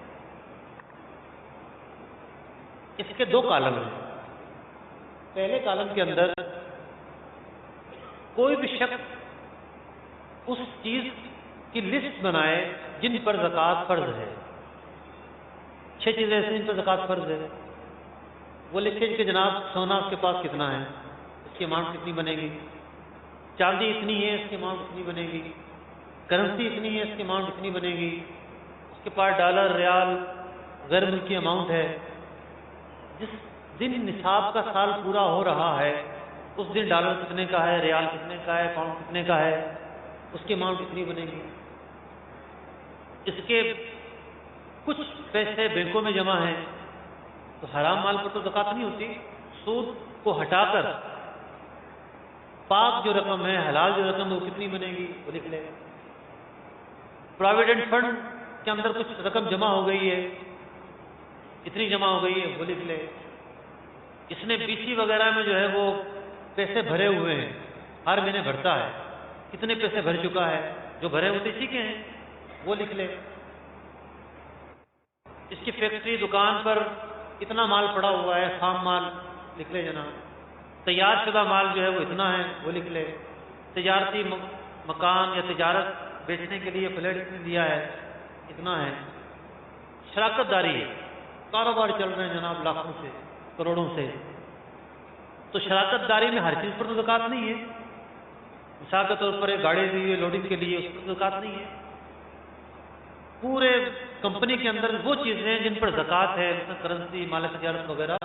اس کے 2 کالم ہیں۔ پہلے کالم کے اندر کوئی بھی شخص اس چیز کی لسٹ بنائے جن پر زکوٰۃ فرض ہے۔ 6 چیزیں ایسی جن پر زکوٰۃ فرض ہے، وہ لکھے کہ جناب سونا اس کے پاس کتنا ہے، اس کی اماؤنٹ کتنی بنے گی، چاندی اتنی ہے، اس کی اماؤنٹ اتنی بنے گی، کرنسی اتنی ہے، اس کی اماؤنٹ اتنی بنے گی، اس کے پاس ڈالر، ریال، غیر ملکی اماؤنٹ ہے۔ جس دن نصاب کا سال پورا ہو رہا ہے، اس دن ڈالر کتنے کا ہے، ریال کتنے کا ہے، پاؤنڈ کتنے کا ہے، اس کی اماؤنٹ کتنی بنے گی۔ اس کے کچھ پیسے بینکوں میں جمع ہیں، تو حرام مال پر تو زکوٰۃ نہیں ہوتی، سود کو ہٹا کر پاک جو رقم ہے، حلال جو رقم ہے، وہ کتنی بنے گی وہ لکھ لے۔ پروویڈنٹ فنڈ کے اندر کچھ رقم جمع ہو گئی ہے، کتنی جمع ہو گئی ہے وہ لکھ لے۔ اس نے بی سی وغیرہ میں جو ہے وہ پیسے بھرے ہوئے ہیں، ہر مہینے بھرتا ہے، کتنے پیسے بھر چکا ہے، جو بھرے ہوتے اسی کے ہیں وہ لکھ لے۔ اس کی فیکٹری، دکان پر اتنا مال پڑا ہوا ہے، خام مال لکھ لے جناب۔ تیار شدہ مال جو ہے وہ اتنا ہے وہ لکھ لے۔ تجارتی مکان یا تجارت بیچنے کے لیے فلیٹ اتنے دیا ہے، اتنا ہے۔ شراکت داری ہے، کاروبار چل رہے ہیں جناب لاکھوں سے، کروڑوں سے، تو شراکت داری میں ہر چیز پر تو زکوٰۃ نہیں ہے۔ مثال کے طور پر ایک گاڑی دی ہوئی لوڈنگ کے لیے، اس پر تو زکوٰۃ نہیں ہے۔ پورے کمپنی کے اندر وہ چیزیں جن پر زکوٰۃ ہے، مثلا کرنسی، مال تجارت وغیرہ،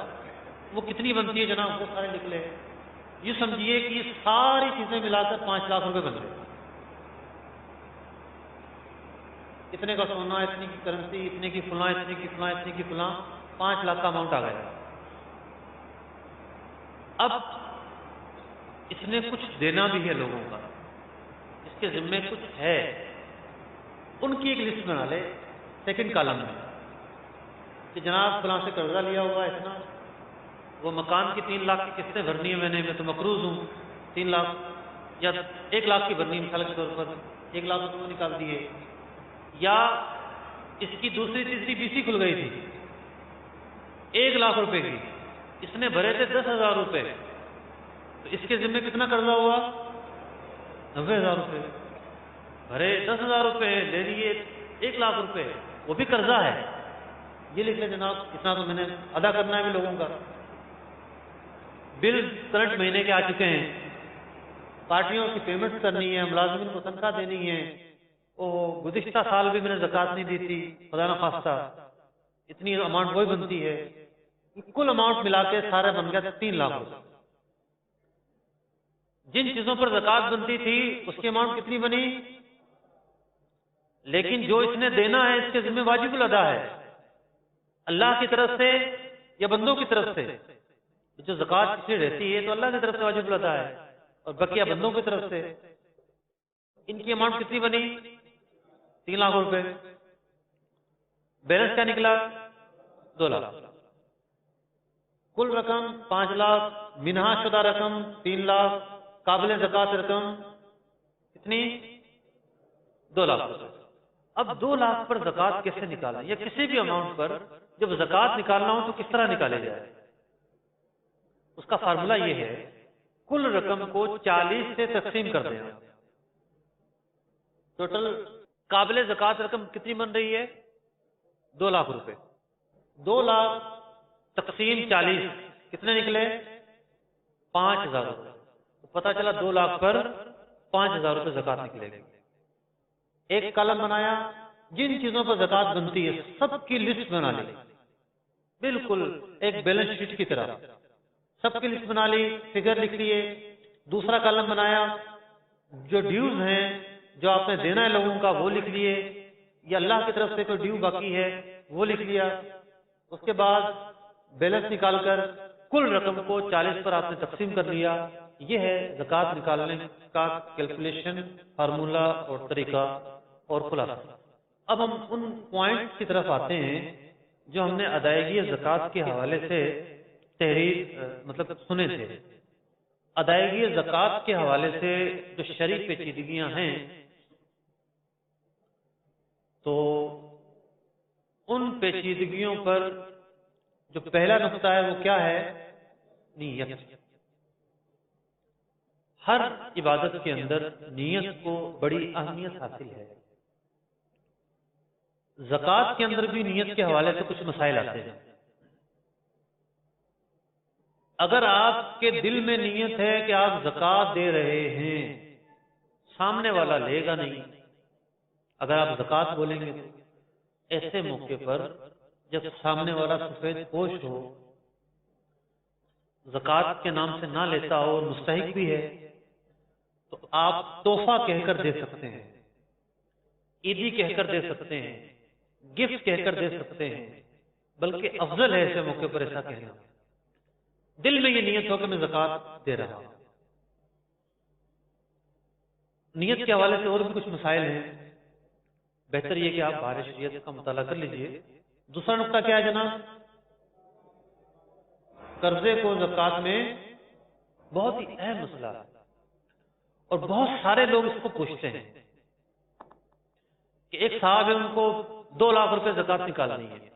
وہ کتنی بنتی ہے جناب وہ سارے لکھ لے۔ یہ سمجھیے کہ یہ ساری چیزیں ملا کر 5 لاکھ روپے بن گئے۔ اتنے کا سونا، اتنے کی کرنسی، اتنے کی فلاں، اتنے کی فلاں، اتنے کی فلاں، 5 لاکھ کا اماؤنٹ آ گیا۔ اب اس نے کچھ دینا بھی ہے لوگوں کا، اس کے ذمے کچھ ہے، ان کی ایک لسٹ بنا لے سیکنڈ کالم میں کہ جناب فلاں سے قرضہ لیا ہوا ہے اتنا، وہ مکان کی 3 لاکھ کی قسطیں بھرنی ہے، میں تو مقروض ہوں 3 لاکھ، یا 1 لاکھ کی بھرنی مثال کے طور پر 1 لاکھ روپے نکال دیے، یا اس کی دوسری تیسری بی سی کھل گئی تھی 1 لاکھ روپے کی، اس نے بھرے تھے 10,000 روپے، تو اس کے ذمے کتنا قرضہ ہوا؟ 90,000 روپے۔ بھرے 10,000 روپے، لے لیے 1 لاکھ روپے، وہ بھی قرضہ ہے، یہ لکھ لیں جناب اتنا تو میں نے ادا کرنا ہے بھی لوگوں کا۔ بل کرنٹ مہینے کے آ چکے ہیں، پارٹیوں کی پیمنٹ کرنی ہے، ملازمین کو تنخواہ دینی ہے، گزشتہ سال بھی میں نے زکوٰۃ نہیں دی تھی، خدا نخواستہ اتنی اماؤنٹ وہی بنتی ہے، کل اماؤنٹ ملا کے سارے بن گیا 3 لاکھ روپے۔ جن چیزوں پر زکوٰۃ بنتی تھی اس کی اماؤنٹ کتنی بنی؟ لیکن جو اس نے دینا ہے اس کے ذمہ واجب الادا ہے، اللہ کی طرف سے یا بندوں کی طرف سے۔ جو زکوٰۃ اس میں رہتی ہے تو اللہ کی طرف سے واجب الادا ہے، اور بقیہ بندوں کی طرف سے۔ ان کی اماؤنٹ کتنی بنی؟ 3 لاکھ روپے۔ بیلنس کیا نکلا؟ 2 لاکھ۔ کل رقم 5 لاکھ، منہا شدہ رقم 3 لاکھ، قابل زکوٰۃ رقم کتنی؟ 2 لاکھ روپے۔ اب 2 لاکھ پر زکوٰۃ کیسے نکالیں، یا کسی بھی اماؤنٹ پر جب زکوٰۃ نکالنا ہو تو کس طرح نکالے جائے؟ اس کا فارمولہ یہ ہے، کل رقم کو 40 سے تقسیم کر دیں۔ ٹوٹل قابل زکوٰۃ رقم کتنی بن رہی ہے؟ 2 لاکھ روپے۔ 2 لاکھ تقسیم 40 کتنے نکلے؟ 5,000 روپے۔ تو پتا چلا 2 لاکھ پر 5,000 روپے زکوٰۃ نکلے گی۔ ایک کالم بنایا جن چیزوں پر زکوٰۃ بنتی ہے سب کی لسٹ بنا لی، بالکل ایک بیلنس شیٹ کی طرح سب کی لسٹ بنا لی، فگر لکھ لیے، دوسرا کالم بنایا جو ڈیوز ہیں جو آپ نے دینا ہے لوگوں کا وہ لکھ لیے، یا اللہ کی طرف سے کوئی ڈیو باقی ہے وہ لکھ لیا، اس کے بعد بیلنس نکال کر کل رقم کو 40 پر آپ نے تقسیم کر لیا۔ یہ ہے زکوٰۃ نکالنے کا کیلکولیشن، فارمولا اور طریقہ اور خلاصہ۔ اب ہم ان پوائنٹ کی طرف آتے ہیں جو ہم نے ادائیگی زکوٰۃ کے حوالے سے مطلب سنے تھے۔ ادائیگی زکوٰۃ کے حوالے سے جو شرعی پیچیدگیاں ہیں، تو ان پیچیدگیوں پر جو پہلا نقطہ ہے وہ کیا ہے؟ نیت۔ ہر عبادت کے اندر نیت کو بڑی اہمیت حاصل ہے۔ زکوٰۃ کے اندر بھی نیت کے حوالے سے کچھ مسائل آتے ہیں۔ اگر آپ کے دل میں نیت ہے کہ آپ زکوٰۃ دے رہے ہیں، سامنے والا لے گا نہیں۔ اگر آپ زکوٰۃ بولیں گے تو ایسے موقع پر جب سامنے والا سفید پوش ہو، زکوٰۃ کے نام سے نہ لیتا ہو اور مستحق بھی ہے، تو آپ تحفہ کہہ کر دے سکتے ہیں، عیدی کہہ کر دے سکتے ہیں، گفٹ کہہ کر دے سکتے ہیں، بلکہ افضل ہے ایسے موقع پر ایسا کہنا۔ دل میں یہ نیت ہو کہ میں زکوٰۃ دے رہا ہوں۔ نیت کے حوالے سے اور بھی کچھ مسائل ہیں، بہتر یہ کہ آپ بارِ شریعت کا مطالعہ کر لیجئے۔ دوسرا نقطہ کیا ہے جناب؟ قرضے کو زکوٰۃ میں بہت ہی اہم مسئلہ ہے، اور بہت سارے لوگ اس کو پوچھتے ہیں کہ ایک صاحب ہے ان کو 2 لاکھ روپے زکوٰۃ نکالنی ہے،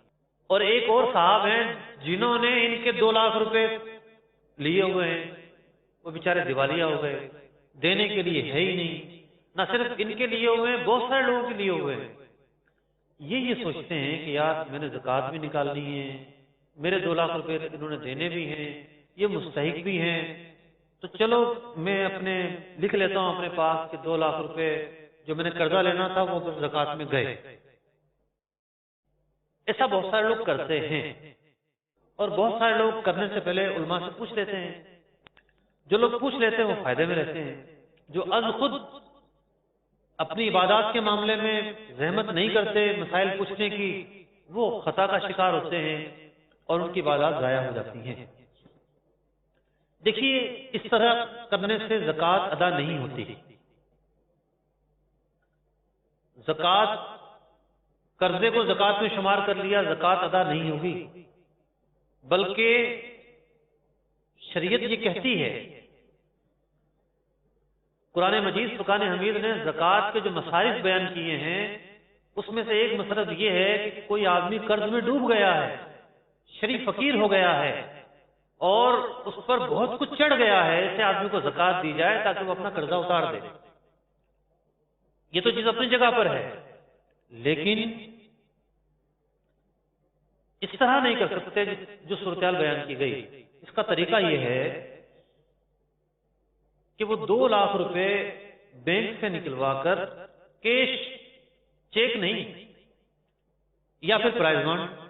اور ایک اور صاحب ہیں جنہوں نے ان کے 2 لاکھ روپے لیے ہوئے ہیں، وہ بیچارے دیوالیہ ہو گئے، دینے کے لیے ہے ہی نہیں۔ نہ صرف ان کے لیے ہوئے ہیں، بہت سارے لوگوں کے لیے ہوئے ہیں۔ یہ سوچتے ہیں کہ یار میں نے زکوٰۃ بھی نکالنی ہے، میرے 2 لاکھ روپے انہوں نے دینے بھی ہیں، یہ مستحق بھی ہیں، تو چلو میں اپنے لکھ لیتا ہوں اپنے پاس کہ 2 لاکھ روپے جو میں نے قرضہ لینا تھا وہ زکوٰۃ میں گئے۔ ایسا بہت سارے لوگ کرتے ہیں، اور بہت سارے لوگ کرنے سے پہلے علماء سے پوچھ لیتے ہیں۔ جو لوگ پوچھ لیتے ہیں وہ فائدے میں رہتے ہیں، جو از خود اپنی عبادات کے معاملے میں زحمت نہیں کرتے مسائل پوچھنے کی، وہ خطا کا شکار ہوتے ہیں اور ان کی عبادات ضائع ہو جاتی ہیں۔ دیکھیے، اس طرح کرنے سے زکوٰۃ ادا نہیں ہوتی۔ زکوٰۃ، قرضے کو زکوٰۃ میں شمار کر لیا، زکوٰۃ ادا نہیں ہوگی، بلکہ شریعت یہ کہتی ہے، قرآن مجید فرقان حمید نے زکوٰۃ کے جو مصارف بیان کیے ہیں اس میں سے ایک مصرف یہ ہے کہ کوئی آدمی قرض میں ڈوب گیا ہے، شریف فقیر ہو گیا ہے اور اس پر بہت کچھ چڑھ گیا ہے، ایسے آدمی کو زکوٰۃ دی جائے تاکہ وہ اپنا قرضہ اتار دے۔ یہ تو چیز اپنی جگہ پر ہے، لیکن اس طرح نہیں کر سکتے جو صورتحال بیان کی گئی۔ اس کا طریقہ یہ ہے کہ وہ 2 لاکھ روپے بینک سے نکلوا کر کیش، چیک نہیں یا پھر پرائز بانڈ،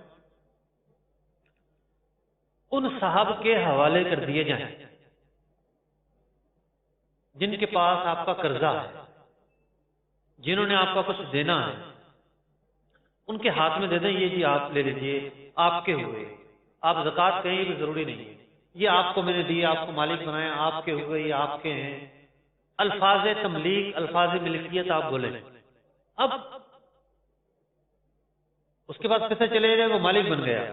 ان صاحب کے حوالے کر دیے جائیں جن کے پاس آپ کا قرضہ ہے، جنہوں نے آپ کا کچھ دینا ہے، ان کے ہاتھ میں دے دیں، یہ جی آپ لے لیجئے، آپ کے ہوئے، آپ زکوٰۃ کہیں بھی ضروری نہیں ہے، یہ آپ کو میں نے دی، آپ کو مالک بنایا، آپ کے ہوئے، یہ آپ کے ہیں۔ الفاظ تملیک، الفاظ ملکیت آپ بولیں۔ اب اس کے بعد پیسے چلے گئے، وہ مالک بن گیا۔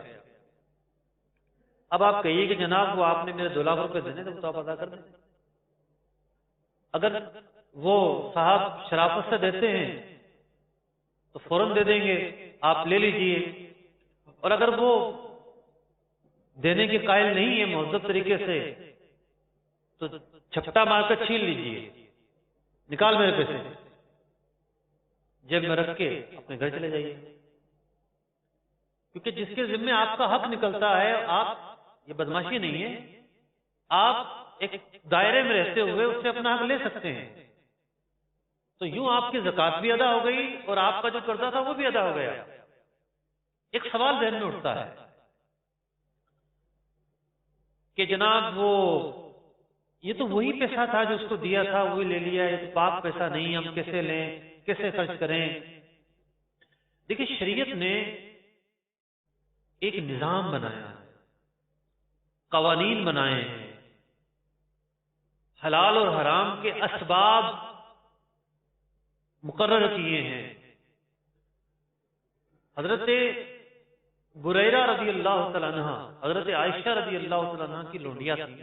اب آپ کہیے کہ جناب وہ آپ نے میرے 2 لاکھ روپے دینے تھے، تو آپ ادا کر دیں۔ اگر وہ صاحب شرافت سے دیتے ہیں تو فوراً دے دیں گے، آپ لے لیجئے، اور اگر وہ دینے کے قائل نہیں ہے مہذب طریقے سے تو چھپٹا مار کر چھین لیجئے، نکال میرے پیسے، جیب میں رکھ کے اپنے گھر چلے جائیے۔ کیونکہ جس کے ذمہ آپ کا حق نکلتا ہے، آپ، یہ بدماشی نہیں ہے، آپ ایک دائرے میں رہتے ہوئے اس سے اپنا حق لے سکتے ہیں۔ تو یوں آپ کی زکوٰۃ بھی ادا ہو گئی اور آپ کا جو قرضہ تھا وہ بھی ادا ہو گیا۔ ایک سوال ذہن میں اٹھتا ہے کہ جناب وہ یہ تو وہی پیسہ تھا جو اس کو دیا تھا، وہی لے لیا، یہ تو پاک پیسہ نہیں، ہم کیسے لیں، کیسے خرچ کریں؟ دیکھیے شریعت نے ایک نظام بنایا ہے، قوانین بنائے ہیں، حلال اور حرام کے اسباب مقرر کیے ہیں۔ حضرت بریرہ رضی اللہ تعالیٰ عنہ، حضرت عائشہ رضی اللہ تعالیٰ عنہ کی لونڈیا تھی۔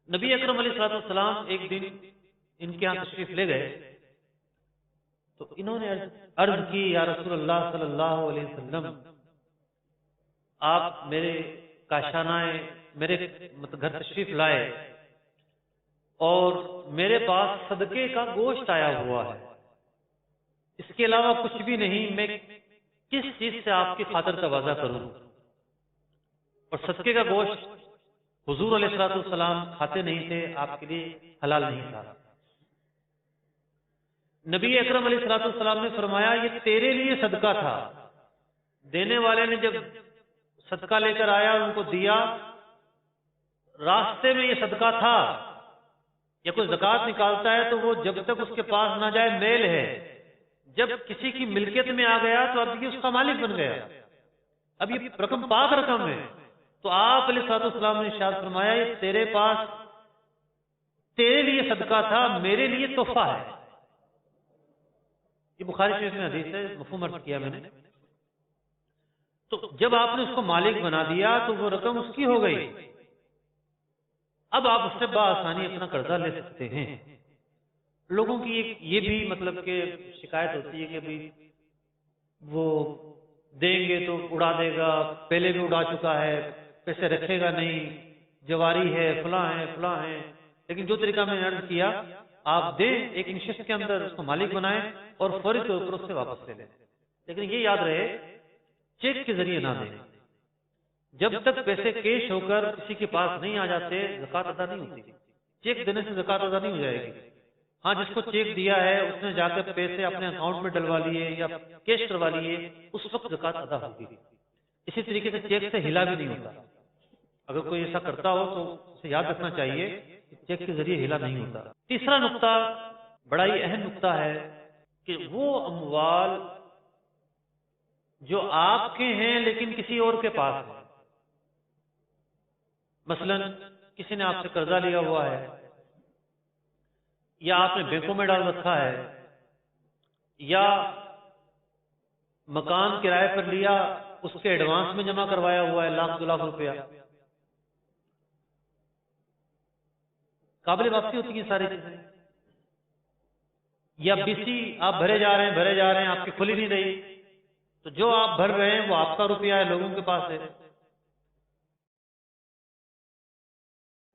نبی اکرم علیہ الصلوۃ والسلام ایک دن ان کے یہاں تشریف لے گئے تو انہوں نے عرض کی، یا رسول اللہ صلی اللہ علیہ وسلم، آپ میرے کاشانہ میرے گھر تشریف لائے اور میرے پاس صدقے کا گوشت آیا ہوا ہے، اس کے علاوہ کچھ بھی نہیں، میں کس چیز سے آپ کی خاطر تواضع کروں؟ اور صدقے کا گوشت حضور علیہ الصلوۃ والسلام کھاتے نہیں تھے، آپ کے لیے حلال نہیں تھا۔ نبی اکرم علیہ الصلوۃ والسلام نے فرمایا، یہ تیرے لیے صدقہ تھا۔ دینے والے نے جب صدقہ لے کر آیا اور ان کو دیا، راستے میں یہ صدقہ تھا، یا کوئی زکوٰۃ نکالتا ہے تو وہ جب تک اس کے پاس نہ جائے میل ہے، جب کسی کی ملکیت میں آ گیا تو اب یہ اس کا مالک بن گیا، اب یہ رقم پاک رقم ہے۔ تو آپ علیہ الصلوۃ والسلام نے ارشاد فرمایا، یہ تیرے پاس تیرے لیے صدقہ تھا، میرے لیے تحفہ ہے۔ یہ بخاری شریف میں حدیث ہے، مفہوم عرض کیا میں نے۔ تو جب آپ نے اس کو مالک بنا دیا تو وہ رقم اس کی ہو گئی، اب آپ اس سے بآسانی اپنا قرضہ لے سکتے ہیں۔ لوگوں کی یہ بھی مطلب کہ شکایت ہوتی ہے کہ ابھی وہ دیں گے تو اڑا دے گا، پہلے بھی اڑا چکا ہے، پیسے رکھے گا نہیں، جواری ہے، فلاں ہے فلاں ہے۔ لیکن جو طریقہ میں نے عرض کیا، آپ دیں، ایک نشست کے اندر اس کو مالک بنائیں اور فوری طور پر اس سے واپس لے لیں۔ لیکن یہ یاد رہے، چیک کے ذریعے نہ دیں۔ جب تک پیسے کیش ہو کر کسی کے پاس نہیں آ جاتے، زکوٰۃ ادا نہیں ہوتی۔ چیک دینے سے زکوٰۃ ادا نہیں ہو جائے گی۔ ہاں، جس کو چیک دیا ہے اس نے جا کر پیسے اپنے اکاؤنٹ میں ڈلوا لیے یا کیش کروا لیے، اس وقت زکوٰۃ ادا ہوگی۔ اسی طریقے سے چیک سے ہلا بھی نہیں ہوتا۔ اگر کوئی ایسا کرتا ہو تو اسے یاد رکھنا چاہیے کہ چیک کے ذریعے ہلا نہیں ہوتا۔ تیسرا نقطہ بڑا ہی اہم نقطہ ہے کہ وہ اموال جو آپ کے ہیں لیکن کسی اور کے پاس ہے، مثلا کسی نے آپ سے قرضہ لیا ہوا ہے، یا آپ نے بینکوں میں ڈال رکھا ہے، یا مکان کرائے پر لیا، اس کے ایڈوانس میں جمع کروایا ہوا ہے 1,00,000 2 لاکھ روپیہ، قابل واپسی ہوتی ہیں ساری چیزیں۔ یا BC آپ بھرے جا رہے ہیں، آپ کی کھلی نہیں رہی، تو جو آپ بھر رہے ہیں وہ آپ کا روپیہ ہے، لوگوں کے پاس ہے۔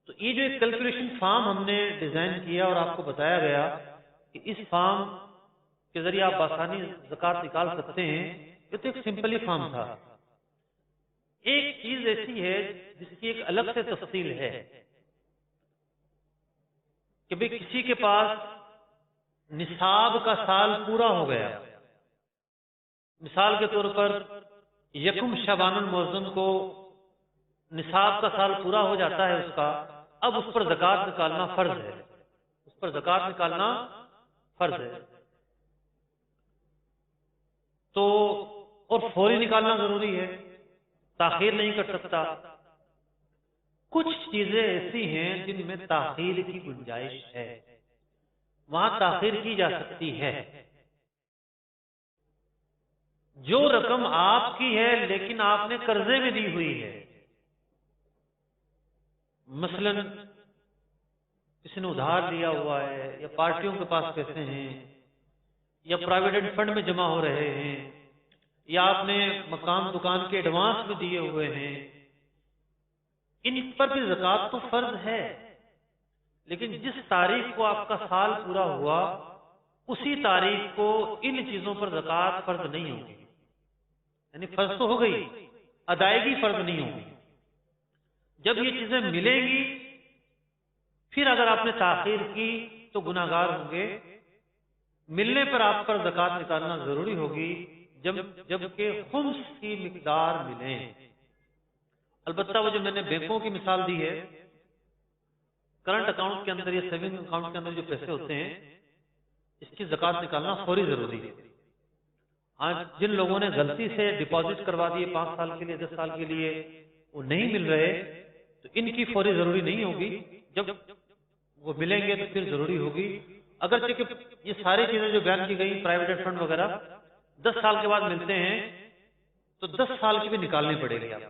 تو یہ جو ایک کیلکولیشن فارم ہم نے ڈیزائن کیا اور آپ کو بتایا گیا کہ اس فارم کے ذریعے آپ بآسانی زکوٰۃ نکال سکتے ہیں، یہ تو ایک سمپل ہی فارم تھا۔ ایک چیز ایسی ہے جس کی ایک الگ سے تفصیل ہے کہ بھئی کسی کے پاس نصاب کا سال پورا ہو گیا، مثال کے طور پر 1 شعبان المعظم کو نصاب کا سال پورا ہو جاتا ہے اس کا، اب اس پر زکوٰۃ نکالنا فرض ہے، اس پر زکوٰۃ نکالنا فرض ہے۔ تو اور فوری نکالنا ضروری ہے، تاخیر نہیں کر سکتا۔ کچھ چیزیں ایسی ہیں جن میں تاخیر کی گنجائش ہے، وہاں تاخیر کی جا سکتی ہے۔ جو رقم آپ کی ہے لیکن آپ نے قرضے میں دی ہوئی ہے، مثلا کسی نے ادھار لیا ہوا ہے، یا پارٹیوں کے پاس پیسے ہیں، یا پرائیویٹ فنڈ میں جمع ہو رہے ہیں، یا آپ نے مکان دکان کے ایڈوانس میں دیے ہوئے ہیں، ان پر بھی زکوٰۃ تو فرض ہے، لیکن جس تاریخ کو آپ کا سال پورا ہوا اسی تاریخ کو ان چیزوں پر زکوٰۃ فرض نہیں ہوگی، یعنی فرض تو ہو گئی، ادائیگی فرض نہیں ہوگی۔ جب یہ چیزیں ملیں گی پھر اگر آپ نے تاخیر کی تو گناہگار ہوں گے، ملنے پر آپ پر زکوٰۃ نکالنا ضروری ہوگی جبکہ خمس کی مقدار ملیں۔ البتہ وہ جو میں نے بینکوں کی مثال دی ہے، کرنٹ اکاؤنٹ کے اندر یا سیونگ اکاؤنٹ کے اندر جو پیسے ہوتے ہیں، اس کی زکوٰۃ نکالنا فوری ضروری ہے۔ آج جن لوگوں نے غلطی سے ڈپازٹ کروا دیے 5 سال کے لیے 10 سال کے لیے، وہ نہیں مل رہے، تو ان کی فوری ضروری نہیں ہوگی، جب وہ ملیں گے تو پھر ضروری ہوگی۔ اگرچہ کہ یہ ساری چیزیں جو بیان کی گئی پرائیویٹ فنڈ وغیرہ 10 سال کے بعد ملتے ہیں، تو 10 سال کی بھی نکالنی پڑے گی آپ۔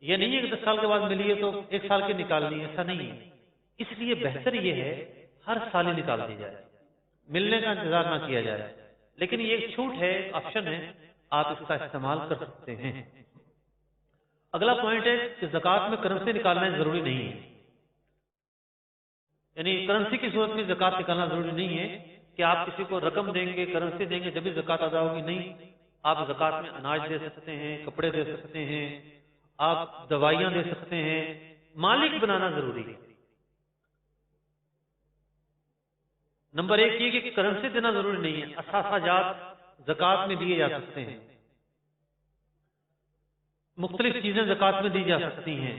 یہ نہیں ہے کہ 10 سال کے بعد ملی ہے تو 1 سال کی نکالنی ہے، ایسا نہیں ہے۔ اس لیے بہتر یہ ہے ہر سال ہی نکال دی جائے، ملنے کا انتظار نہ کیا جائے۔ لیکن یہ ایک چھوٹ ہے، آپشن ہے، آپ اس کا استعمال کر سکتے ہیں۔ اگلا پوائنٹ ہے کہ زکوٰۃ میں کرنسی نکالنا ضروری نہیں ہے، یعنی کرنسی کی صورت میں زکوٰۃ نکالنا ضروری نہیں ہے کہ آپ کسی کو رقم دیں گے، کرنسی دیں گے جبھی زکوٰۃ ادا ہوگی، نہیں۔ آپ زکوٰۃ میں اناج دے سکتے ہیں، کپڑے دے سکتے ہیں، آپ دوائیاں دے سکتے ہیں، مالک بنانا ضروری ہے۔ نمبر 1 یہ کہ کرنسی دینا ضروری نہیں ہے، اثاثہ جات زکوٰۃ میں دیے جا سکتے ہیں، مختلف چیزیں زکوٰۃ میں دی جا سکتی ہیں،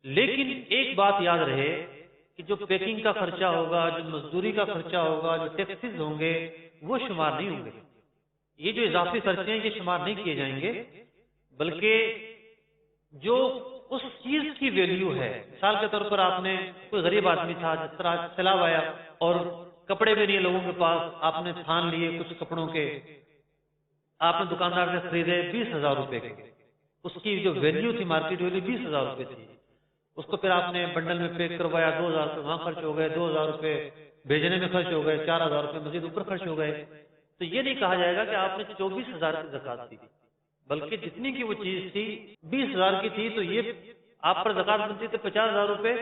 لیکن ایک بات یاد رہے کہ جو پیکنگ کا خرچہ ہوگا، جو مزدوری کا خرچہ ہوگا، جو ٹیکسز ہوں گے، وہ شمار نہیں ہوں گے۔ یہ جو اضافی خرچے ہیں یہ شمار نہیں کیے جائیں گے، بلکہ جو اس چیز کی ویلیو ہے، مثال کے طور پر آپ نے کوئی غریب آدمی تھا، جس طرح سیلاب آیا اور کپڑے بھی نہیں لوگوں کے پاس، آپ نے تھان لیے کچھ کپڑوں کے، آپ نے دکاندار سے خریدے 20,000 روپے کے، اس کی جو ویلیو تھی مارکیٹ ویلیو 20,000 روپے تھی، اس کو پھر آپ نے بنڈل میں پیک کروایا، 2,000 روپے وہاں خرچ ہو گئے، 2,000 روپے بھیجنے میں خرچ ہو گئے، 4,000 روپے مزید اوپر خرچ ہو گئے، تو یہ نہیں کہا جائے گا کہ آپ نے 24,000 کی زکوٰۃ دی، بلکہ جتنی کی وہ چیز تھی 20,000 کی تھی، تو یہ آپ پر زکوٰۃ بنتی تھی 50,000 روپے،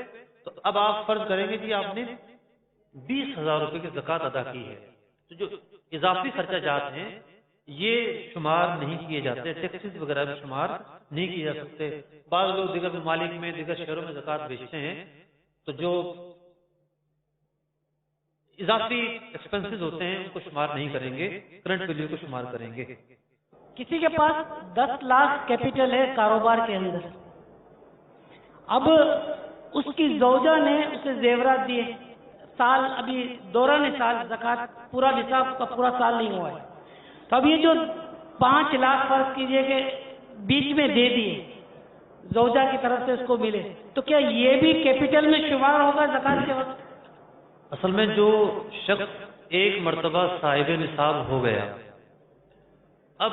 تو اب آپ فرض کریں گے کہ آپ نے 20,000 روپے کی زکوٰۃ ادا کی ہے۔ تو جو اضافی خرچہ جات ہیں یہ شمار نہیں کیے جاتے، ٹیکسز وغیرہ بھی شمار نہیں کیے جا سکتے۔ بعض لوگ دیگر ممالک میں، دیگر شہروں میں زکوٰۃ بیچتے ہیں، تو جو اضافی ایکسپنسز ہوتے ہیں ان کو شمار نہیں کریں گے، کرنٹ ویلیو کو شمار کریں گے۔ کسی کے پاس 10 لاکھ کیپٹل ہے کاروبار کے اندر، اب اس کی زوجہ نے اسے زیورات دیے، سال ابھی دوران سال زکوٰۃ پورا نصاب کا پورا سال نہیں ہوا ہے، تو اب یہ جو 5 لاکھ فرض کیجئے کہ بیچ میں دے دیے، زوجہ کی طرف سے اس کو ملے، تو کیا یہ بھی کیپٹل میں شمار ہوگا زکوٰۃ کے وقت؟ اصل میں جو شخص ایک مرتبہ صاحب نصاب ہو گیا، اب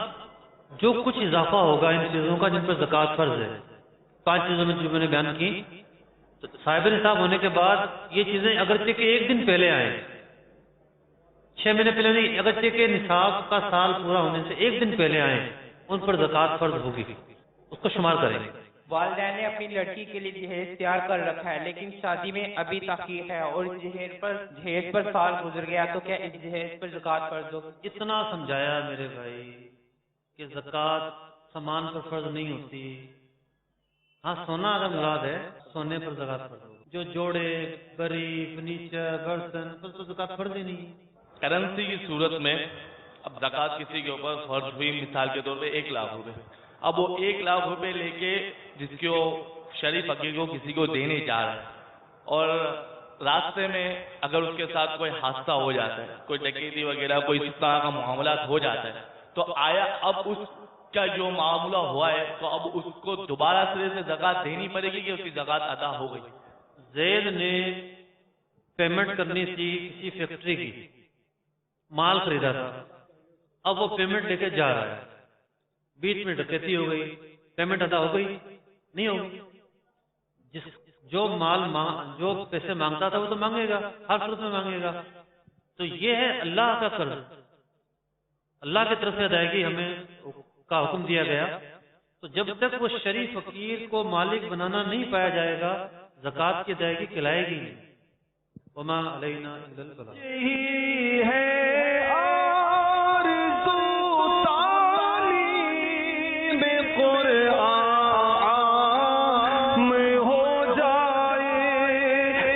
جو کچھ اضافہ ہوگا ان چیزوں کا جن پر زکوٰۃ فرض ہے، 5 چیزوں میں جو میں نے بیان کی، تو صاحب نصاب ہونے کے بعد یہ چیزیں اگرچہ کہ 1 دن پہلے آئیں، 6 مہینے پہلے نہیں، اگرچہ کہ نصاب کا سال پورا ہونے سے 1 دن پہلے آئیں، ان پر زکوٰۃ فرض ہوگی، اس کو شمار کریں گے۔ والدین نے اپنی لڑکی کے لیے جہیز تیار کر رکھا ہے، لیکن شادی میں ابھی تاخیر ہے اور جہیز پر سال گزر گیا، تو کیا اس جہیز پر زکوٰۃ فرض ہوگی؟ اتنا سمجھایا میرے بھائی کہ زکوٰۃ سامان پر فرض نہیں ہوتی، ہاں سونا اگر مراد ہے سونے پر زکوٰۃ فرض ہوگی، جو جوڑے، بری، فرنیچر، برتن پر تو زکوٰۃ فرض ہی نہیں۔ کرنسی کی صورت میں اب زکوٰۃ کسی کے اوپر فرض ہوئی، مثال کے طور پہ 1 لاکھ روپے، اب وہ 1 لاکھ روپے لے کے جس کو شریف فقیر کو کسی کو دینے جا رہا ہے، اور راستے میں اگر اس کے ساتھ کوئی حادثہ ہو جاتا ہے، کوئی ڈکیتی وغیرہ کوئی اس طرح کا معاملات ہو جاتا ہے، تو آیا اب اس کا جو معاملہ ہوا ہے تو اب اس کو دوبارہ سرے سے زکوٰۃ دینی پڑے گی کہ اس کی زکوٰۃ ادا ہو گئی؟ زید نے پیمنٹ کرنی تھی کسی فیکٹری کی، مال خریدا تھا، اب وہ پیمنٹ لے کے جا رہا ہے، بیچ میں ڈکیتی ہو گئی، پیمنٹ ادا ہو گئی؟ نہیں ہوگی۔ جو پیسے مانگتا تھا وہ تو مانگے گا، ہر صورت میں مانگے گا۔ تو یہ ہے اللہ کا قرض، اللہ کی طرف سے ادائیگی ہمیں کا حکم دیا گیا، تو جب تک وہ شریف فقیر کو مالک بنانا نہیں پایا جائے گا زکوٰۃ کی ادائیگی کھلائے گی نہیں۔ وما علینا الا البلاغ۔ یہی ہے قرآن ہو جائے